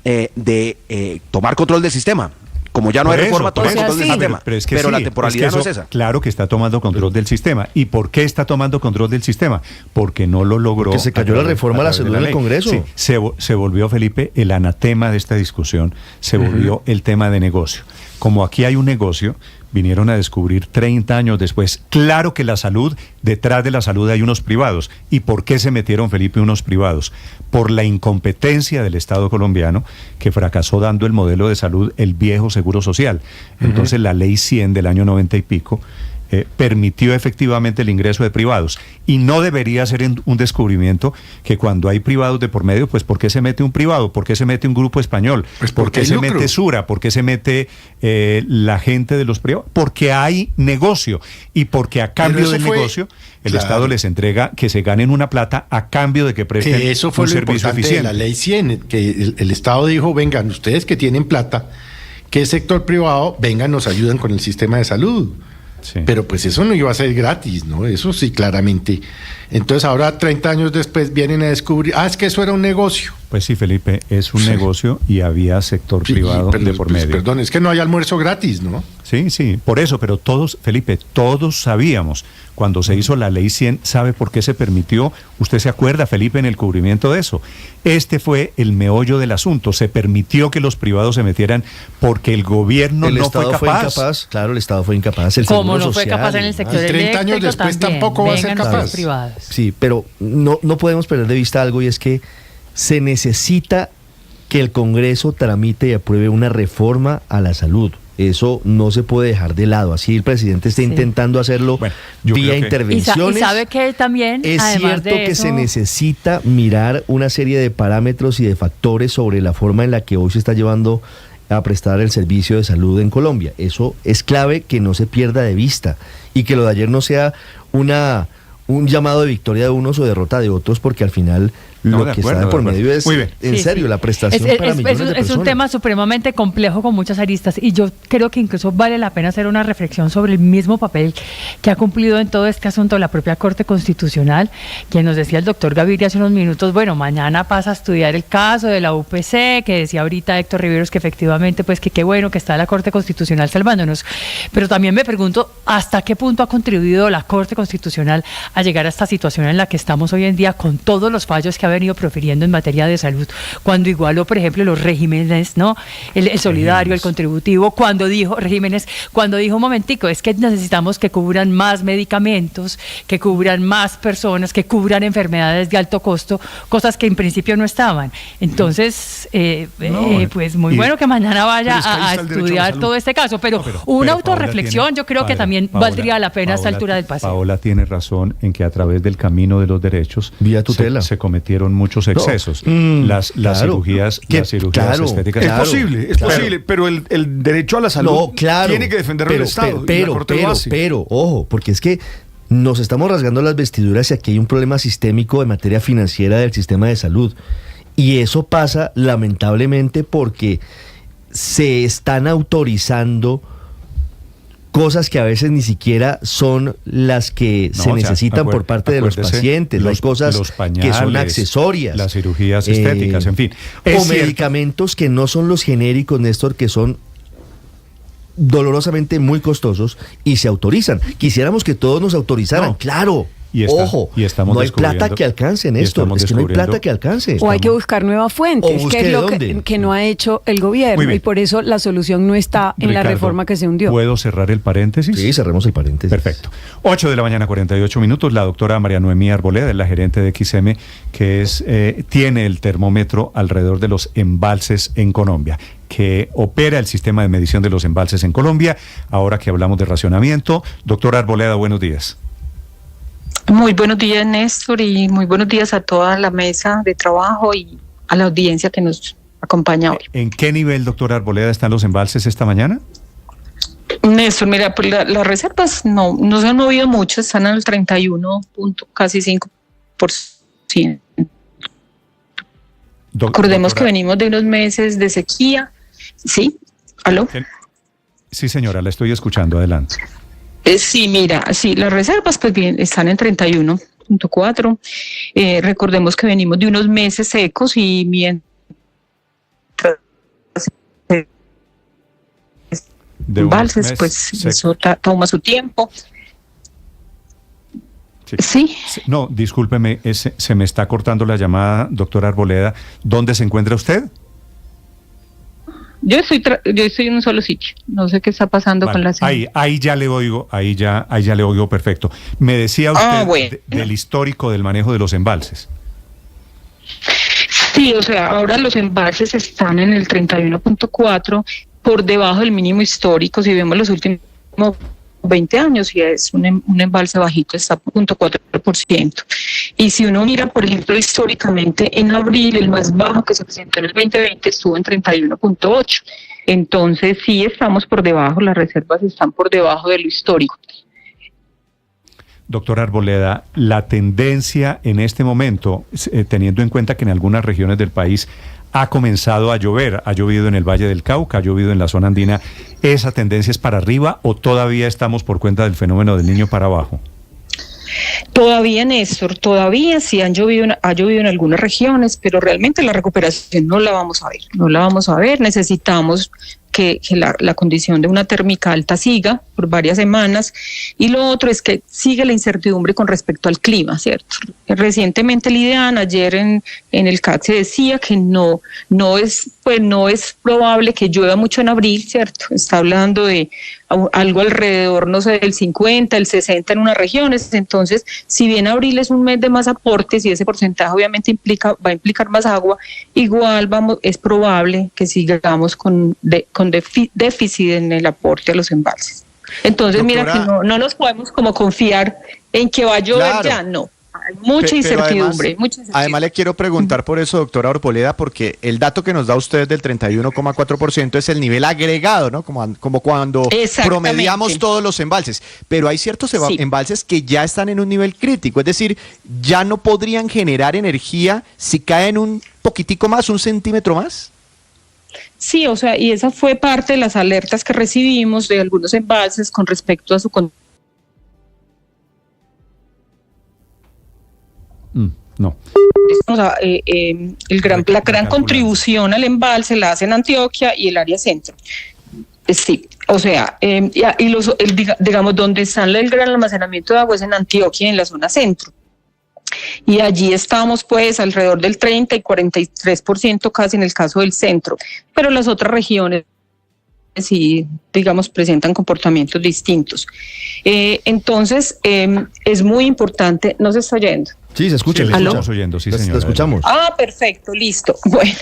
de tomar control del sistema. Como ya no hay reforma, todo eso es el tema. Pero la temporalidad no es esa. Claro que está tomando control del sistema. ¿Y por qué está tomando control del sistema? Porque no lo logró. Porque se cayó la reforma a la salud del Congreso. Sí, se volvió, Felipe, el anatema de esta discusión, se volvió el tema de negocio. Como aquí hay un negocio, vinieron a descubrir 30 años después. Claro que la salud, detrás de la salud hay unos privados. ¿Y por qué se metieron, Felipe, unos privados? Por la incompetencia del Estado colombiano, que fracasó dando el modelo de salud, el viejo Seguro Social. Entonces la ley 100 del año 90 y pico permitió efectivamente el ingreso de privados. Y no debería ser un descubrimiento que cuando hay privados de por medio, pues ¿por qué se mete un privado? ¿Por qué se mete un grupo español? Pues ¿Por qué se mete Sura? ¿Por qué se mete la gente de los privados? Porque hay negocio. Y porque a cambio del negocio, el Estado les entrega que se ganen una plata a cambio de que presten eso fue un lo servicio importante eficiente. de la ley 100, que el Estado dijo, vengan, ustedes que tienen plata, que el sector privado, vengan, nos ayudan con el sistema de salud. Sí. Pero pues eso no iba a ser gratis, ¿no? Eso sí, claramente. Entonces ahora, 30 años después, vienen a descubrir, es que eso era un negocio. Pues sí, Felipe, es un negocio y había sector privado de por medio. Perdón, es que no hay almuerzo gratis, ¿no? Sí, por eso, pero todos, Felipe, todos sabíamos, cuando se hizo la ley 100, ¿sabe por qué se permitió? Usted se acuerda, Felipe, en el cubrimiento de eso. Este fue el meollo del asunto, se permitió que los privados se metieran porque el gobierno no fue capaz. Claro, el Estado fue incapaz. ¿Cómo no fue capaz en el sector eléctrico? 30 años después también. tampoco va a ser capaz. Sí, pero no podemos perder de vista algo, y es que se necesita que el Congreso tramite y apruebe una reforma a la salud. Eso no se puede dejar de lado. Así el presidente está intentando hacerlo vía intervenciones. Y sabe que también es cierto que se necesita mirar una serie de parámetros y de factores sobre la forma en la que hoy se está llevando a prestar el servicio de salud en Colombia. Eso es clave, que no se pierda de vista y que lo de ayer no sea un llamado de victoria de unos o derrota de otros, porque al final lo que está por medio es, en serio, la prestación para millones de personas. Es un tema supremamente complejo con muchas aristas, y yo creo que incluso vale la pena hacer una reflexión sobre el mismo papel que ha cumplido en todo este asunto la propia Corte Constitucional, quien nos decía el doctor Gaviria hace unos minutos, bueno, mañana pasa a estudiar el caso de la UPC, que decía ahorita Héctor Riveros que efectivamente, pues que qué bueno que está la Corte Constitucional salvándonos, pero también me pregunto hasta qué punto ha contribuido la Corte Constitucional a llegar a esta situación en la que estamos hoy en día, con todos los fallos que ha venido profiriendo en materia de salud, cuando igualó, por ejemplo, los regímenes, ¿no? El solidario, el contributivo, cuando dijo un momentico, es que necesitamos que cubran más medicamentos, que cubran más personas, que cubran enfermedades de alto costo, cosas que en principio no estaban. Entonces, pues muy bueno que mañana vaya a estudiar todo este caso, pero una autorreflexión yo creo que también valdría la pena a esta altura del paseo. Paola tiene razón en que a través del camino de los derechos vía tutela se cometieron muchos excesos. Las cirugías estéticas. Es posible, pero el derecho a la salud tiene que defenderlo el Estado. Pero, ojo, porque es que nos estamos rasgando las vestiduras y aquí hay un problema sistémico en materia financiera del sistema de salud. Y eso pasa lamentablemente porque se están autorizando cosas que a veces ni siquiera son las que se necesitan por parte de los pacientes. Hay cosas que son accesorias. Las cirugías estéticas, en fin. O medicamentos que no son los genéricos, Néstor, que son dolorosamente muy costosos y se autorizan. Quisiéramos que todos nos autorizaran, claro. Ojo, no hay plata que alcance en esto, es que no hay plata que alcance. O hay que buscar nuevas fuentes, que es lo que no ha hecho el gobierno, y por eso la solución no está en la reforma que se hundió. ¿Puedo cerrar el paréntesis? Sí, cerremos el paréntesis. Perfecto. 8 de la mañana, 48 minutos. La doctora María Noemí Arboleda es la gerente de XM, que tiene el termómetro alrededor de los embalses en Colombia, que opera el sistema de medición de los embalses en Colombia, ahora que hablamos de racionamiento. Doctora Arboleda, buenos días. Muy buenos días, Néstor, y muy buenos días a toda la mesa de trabajo y a la audiencia que nos acompaña hoy. ¿En qué nivel, doctora Arboleda, están los embalses esta mañana? Néstor, mira, pues las reservas no se han movido mucho, están al 31.casi 5%. Recordemos que venimos de unos meses de sequía. ¿Sí? ¿Aló? Sí, señora, la estoy escuchando, adelante. Sí, mira, las reservas pues bien están en 31.4. Recordemos que venimos de unos meses secos y mientras embalses, pues eso toma su tiempo. Sí. No, discúlpeme, se me está cortando la llamada, doctora Arboleda. ¿Dónde se encuentra usted? Yo estoy en un solo sitio. No sé qué está pasando con la señal. Ahí ya le oigo, ahí ya le oigo perfecto. Me decía usted del histórico del manejo de los embalses. Sí, o sea, ahora los embalses están en el 31.4, por debajo del mínimo histórico. Si vemos los últimos 20 años, y es un embalse bajito, está 0.4%. Y si uno mira, por ejemplo, históricamente, en abril, el más bajo que se presentó en el 2020 estuvo en 31.8. Entonces, sí estamos por debajo, las reservas están por debajo de lo histórico. Doctora Arboleda, la tendencia en este momento, teniendo en cuenta que en algunas regiones del país ha comenzado a llover, ha llovido en el Valle del Cauca, ha llovido en la zona andina, ¿esa tendencia es para arriba o todavía estamos por cuenta del fenómeno del Niño para abajo? Todavía, Néstor, sí ha llovido en algunas regiones, pero realmente la recuperación no la vamos a ver, necesitamos que la condición de una térmica alta siga por varias semanas, y lo otro es que sigue la incertidumbre con respecto al clima, ¿cierto? Recientemente el IDEAN, ayer en el CAC se decía que no es probable que llueva mucho en abril, ¿cierto? Está hablando de algo alrededor, no sé, del 50, el 60 en unas regiones. Entonces, si bien abril es un mes de más aportes y ese porcentaje obviamente va a implicar más agua, igual es probable que sigamos con déficit en el aporte a los embalses. Entonces, doctora, mira que no nos podemos como confiar en que va a llover, claro. Ya no. Hay mucha incertidumbre. Además le quiero preguntar por eso, doctora Arboleda, porque el dato que nos da usted del 31,4% es el nivel agregado, ¿no? Como cuando promediamos todos los embalses. Pero hay ciertos embalses que ya están en un nivel crítico, es decir, ya no podrían generar energía si caen un poquitico más, un centímetro más. Sí, o sea, y esa fue parte de las alertas que recibimos de algunos embalses con respecto a su No. La gran contribución al embalse la hacen Antioquia y el área centro. Sí, o sea, digamos, donde están el gran almacenamiento de agua es en Antioquia, en la zona centro. Y allí estamos pues alrededor del 30 y 43% casi en el caso del centro, pero las otras regiones sí, digamos, presentan comportamientos distintos. Entonces, es muy importante, ¿no se está oyendo? Sí, se escucha. Sí, estamos oyendo, sí, señora. Lo escuchamos. Perfecto, listo. Bueno,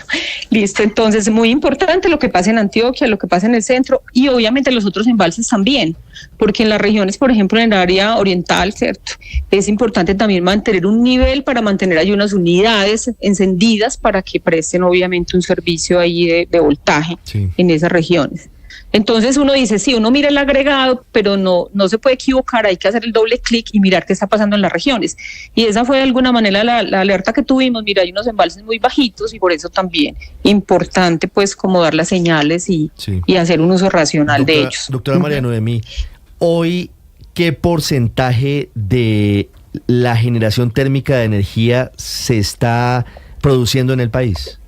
listo. Entonces, muy importante lo que pasa en Antioquia, lo que pasa en el centro y obviamente los otros embalses también, porque en las regiones, por ejemplo, en el área oriental, ¿cierto? Es importante también mantener un nivel para mantener ahí unas unidades encendidas para que presten obviamente un servicio ahí de voltaje en esas regiones. Entonces uno dice, sí, uno mira el agregado, pero no se puede equivocar, hay que hacer el doble clic y mirar qué está pasando en las regiones. Y esa fue de alguna manera la alerta que tuvimos. Mira, hay unos embalses muy bajitos y por eso también importante pues como dar las señales y hacer un uso racional de ellos. Doctora María Noemí, hoy, ¿qué porcentaje de la generación térmica de energía se está produciendo en el país?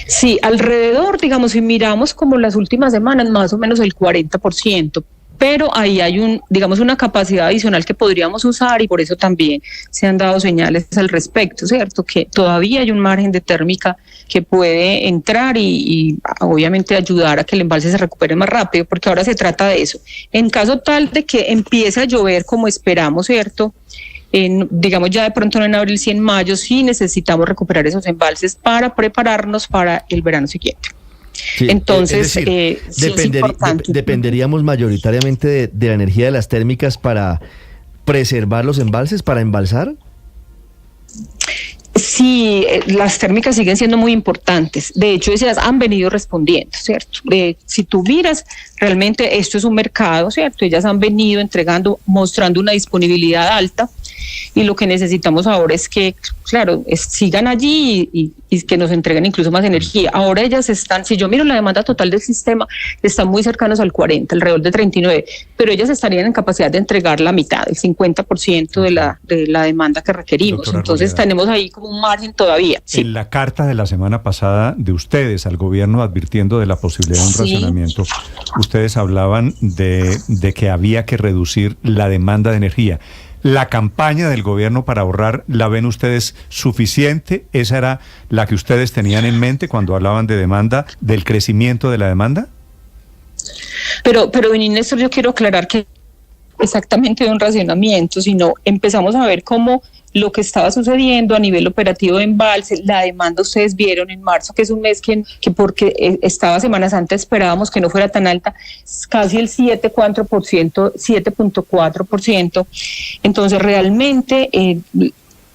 Sí, alrededor, digamos, si miramos como las últimas semanas, más o menos el 40%, pero ahí hay una capacidad adicional que podríamos usar y por eso también se han dado señales al respecto, ¿cierto? Que todavía hay un margen de térmica que puede entrar y obviamente ayudar a que el embalse se recupere más rápido, porque ahora se trata de eso. En caso tal de que empiece a llover como esperamos, ¿cierto? Digamos ya de pronto no en abril, sí en mayo, sí necesitamos recuperar esos embalses para prepararnos para el verano siguiente. Sí, entonces, es decir, dependeríamos mayoritariamente de la energía de las térmicas para preservar los embalses, para embalsar. Sí, las térmicas siguen siendo muy importantes. De hecho, ellas han venido respondiendo, ¿cierto? Si tú miras, realmente esto es un mercado, ¿cierto? Ellas han venido entregando, mostrando una disponibilidad alta y lo que necesitamos ahora es que, claro, sigan allí y que nos entreguen incluso más energía. Ahora ellas están, si yo miro la demanda total del sistema, están muy cercanos al 40, alrededor de 39, pero ellas estarían en capacidad de entregar la mitad, el 50% de la demanda que requerimos. Entonces tenemos ahí como un margen todavía. Sí. En la carta de la semana pasada de ustedes al gobierno advirtiendo de la posibilidad de un racionamiento, ustedes hablaban de que había que reducir la demanda de energía. ¿La campaña del gobierno para ahorrar la ven ustedes suficiente? ¿Esa era la que ustedes tenían en mente cuando hablaban de demanda, del crecimiento de la demanda? Pero Néstor, yo quiero aclarar que exactamente de un racionamiento, sino empezamos a ver cómo lo que estaba sucediendo a nivel operativo de embalse, la demanda ustedes vieron en marzo, que es un mes que porque estaba Semana Santa esperábamos que no fuera tan alta, casi el 7.4%. Entonces realmente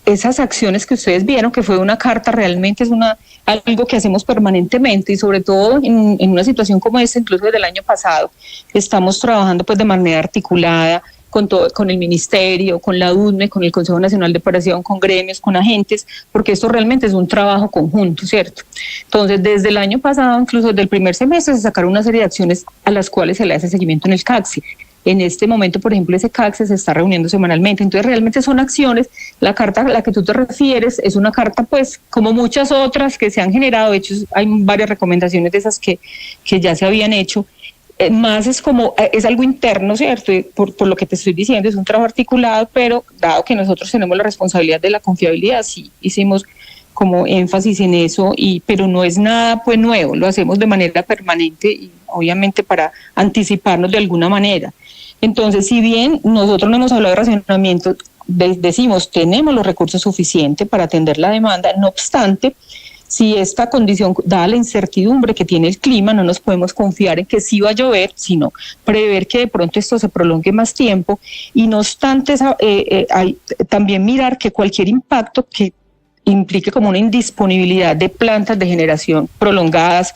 esas acciones que ustedes vieron, que fue una carta, realmente es algo que hacemos permanentemente y sobre todo en una situación como esta, incluso desde el año pasado, estamos trabajando pues de manera articulada con el Ministerio, con la UDME, con el Consejo Nacional de Operación, con gremios, con agentes, porque esto realmente es un trabajo conjunto, ¿cierto? Entonces, desde el año pasado, incluso desde el primer semestre, se sacaron una serie de acciones a las cuales se le hace seguimiento en el CACSI. En este momento, por ejemplo, ese CACSI se está reuniendo semanalmente, entonces realmente son acciones. La carta a la que tú te refieres es una carta, pues, como muchas otras que se han generado, de hecho hay varias recomendaciones de esas que ya se habían hecho, más es algo interno, ¿cierto? Por lo que te estoy diciendo, es un trabajo articulado, pero dado que nosotros tenemos la responsabilidad de la confiabilidad, sí hicimos como énfasis en eso, pero no es nada pues nuevo, lo hacemos de manera permanente y obviamente para anticiparnos de alguna manera. Entonces, si bien nosotros no hemos hablado de racionamiento, decimos tenemos los recursos suficientes para atender la demanda, no obstante, si esta condición, dada la incertidumbre que tiene el clima, no nos podemos confiar en que sí va a llover, sino prever que de pronto esto se prolongue más tiempo y no obstante hay también mirar que cualquier impacto que implique como una indisponibilidad de plantas de generación prolongadas,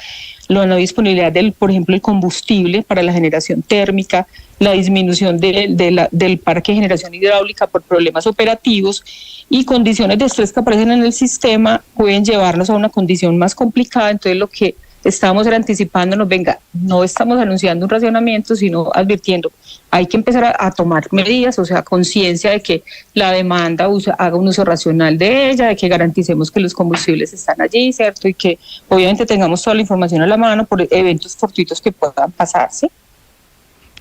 la no disponibilidad por ejemplo, el combustible para la generación térmica, la disminución del parque de generación hidráulica por problemas operativos y condiciones de estrés que aparecen en el sistema pueden llevarnos a una condición más complicada. Entonces lo que estábamos era anticipándonos, no estamos anunciando un racionamiento, sino advirtiendo, hay que empezar a tomar medidas, o sea, conciencia de que la demanda haga un uso racional de ella, de que garanticemos que los combustibles están allí, ¿cierto? Y que obviamente tengamos toda la información a la mano por eventos fortuitos que puedan pasarse.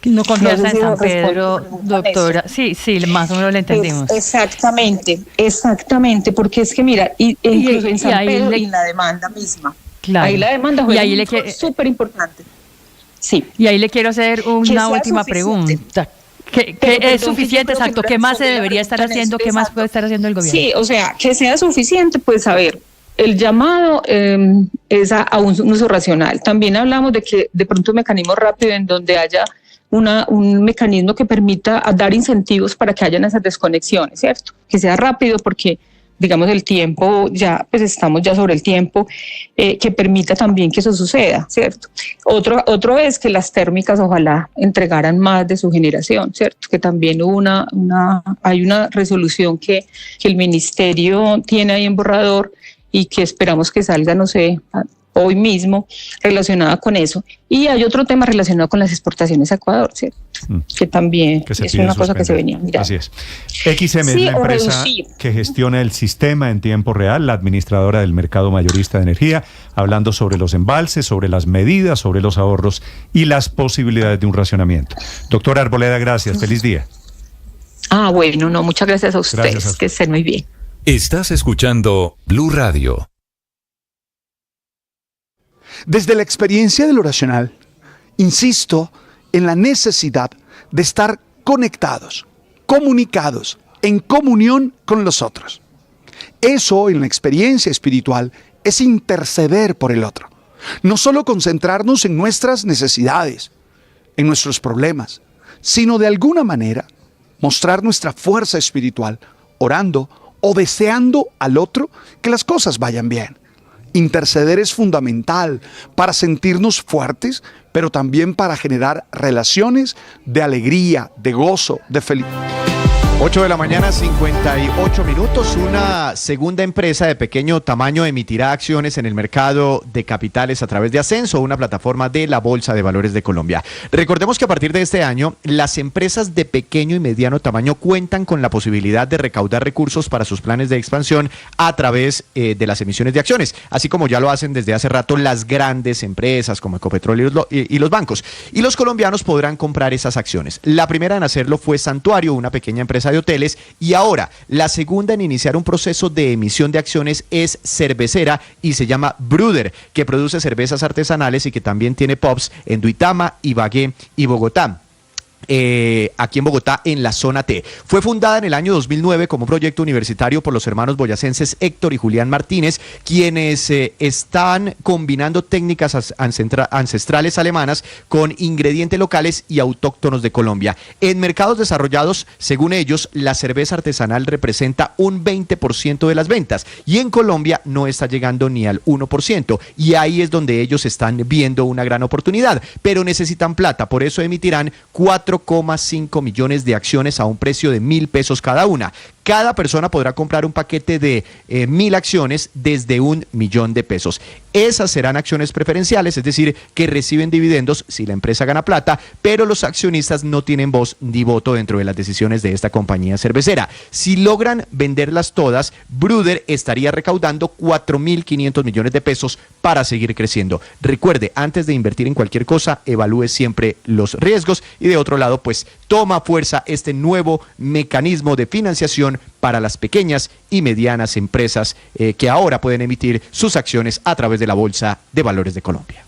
No confianza en San Pedro, doctora. Sí, más o menos lo entendimos. Exactamente, porque es que mira, incluso en San Pedro y en la demanda misma. Claro. Ahí la demanda juega súper importante. Sí. Y ahí le quiero hacer una última pregunta. ¿Qué es suficiente? Exacto. ¿Qué más se debería estar haciendo? ¿Qué más puede estar haciendo el gobierno? Sí, o sea, que sea suficiente, pues a ver, el llamado es a un uso racional. También hablamos de que de pronto un mecanismo rápido en donde haya un mecanismo que permita dar incentivos para que hayan esas desconexiones, ¿cierto? Que sea rápido porque, digamos, el tiempo pues estamos ya sobre el tiempo, que permita también que eso suceda, ¿cierto? Otro es que las térmicas ojalá entregaran más de su generación, ¿cierto? Que también hay una resolución que el ministerio tiene ahí en borrador y que esperamos que salga, no sé, hoy mismo, relacionada con eso. Y hay otro tema relacionado con las exportaciones a Ecuador, ¿cierto? Que también es una cosa que se venía mirando. Así es. XM es la empresa que gestiona el sistema en tiempo real, la administradora del mercado mayorista de energía, hablando sobre los embalses, sobre las medidas, sobre los ahorros y las posibilidades de un racionamiento. Doctora Arboleda, gracias. Feliz día. Bueno, muchas gracias a ustedes. Que estén muy bien. Estás escuchando Blue Radio. Desde la experiencia de lo racional, insisto en la necesidad de estar conectados, comunicados, en comunión con los otros. Eso en la experiencia espiritual es interceder por el otro. No solo concentrarnos en nuestras necesidades, en nuestros problemas, sino de alguna manera mostrar nuestra fuerza espiritual, orando o deseando al otro que las cosas vayan bien. Interceder es fundamental para sentirnos fuertes, pero también para generar relaciones de alegría, de gozo, de felicidad. 8 de la mañana, 58 minutos. Una segunda empresa de pequeño tamaño emitirá acciones en el mercado de capitales a través de Ascenso, una plataforma de la Bolsa de Valores de Colombia. Recordemos que a partir de este año, las empresas de pequeño y mediano tamaño cuentan con la posibilidad de recaudar recursos para sus planes de expansión a través de las emisiones de acciones, así como ya lo hacen desde hace rato las grandes empresas como Ecopetrol y los bancos. Y los colombianos podrán comprar esas acciones. La primera en hacerlo fue Santuario, una pequeña empresa de hoteles, y ahora la segunda en iniciar un proceso de emisión de acciones es Cervecera y se llama Bruder, que produce cervezas artesanales y que también tiene pubs en Duitama, Ibagué y Bogotá. Aquí en Bogotá, en la zona T. Fue fundada en el año 2009 como proyecto universitario por los hermanos boyacenses Héctor y Julián Martínez, quienes están combinando técnicas ancestrales alemanas con ingredientes locales y autóctonos de Colombia. En mercados desarrollados, según ellos, la cerveza artesanal representa un 20% de las ventas y en Colombia no está llegando ni al 1%, y ahí es donde ellos están viendo una gran oportunidad, pero necesitan plata, por eso emitirán 4,5 millones de acciones a un precio de 1.000 pesos cada una. Cada persona podrá comprar un paquete de 1.000 acciones desde 1.000.000 de pesos. Esas serán acciones preferenciales, es decir, que reciben dividendos si la empresa gana plata, pero los accionistas no tienen voz ni voto dentro de las decisiones de esta compañía cervecera. Si logran venderlas todas, Bruder estaría recaudando 4.500 millones de pesos para seguir creciendo. Recuerde, antes de invertir en cualquier cosa, evalúe siempre los riesgos, y de otro lado, pues toma fuerza este nuevo mecanismo de financiación para las pequeñas y medianas empresas que ahora pueden emitir sus acciones a través de la Bolsa de Valores de Colombia.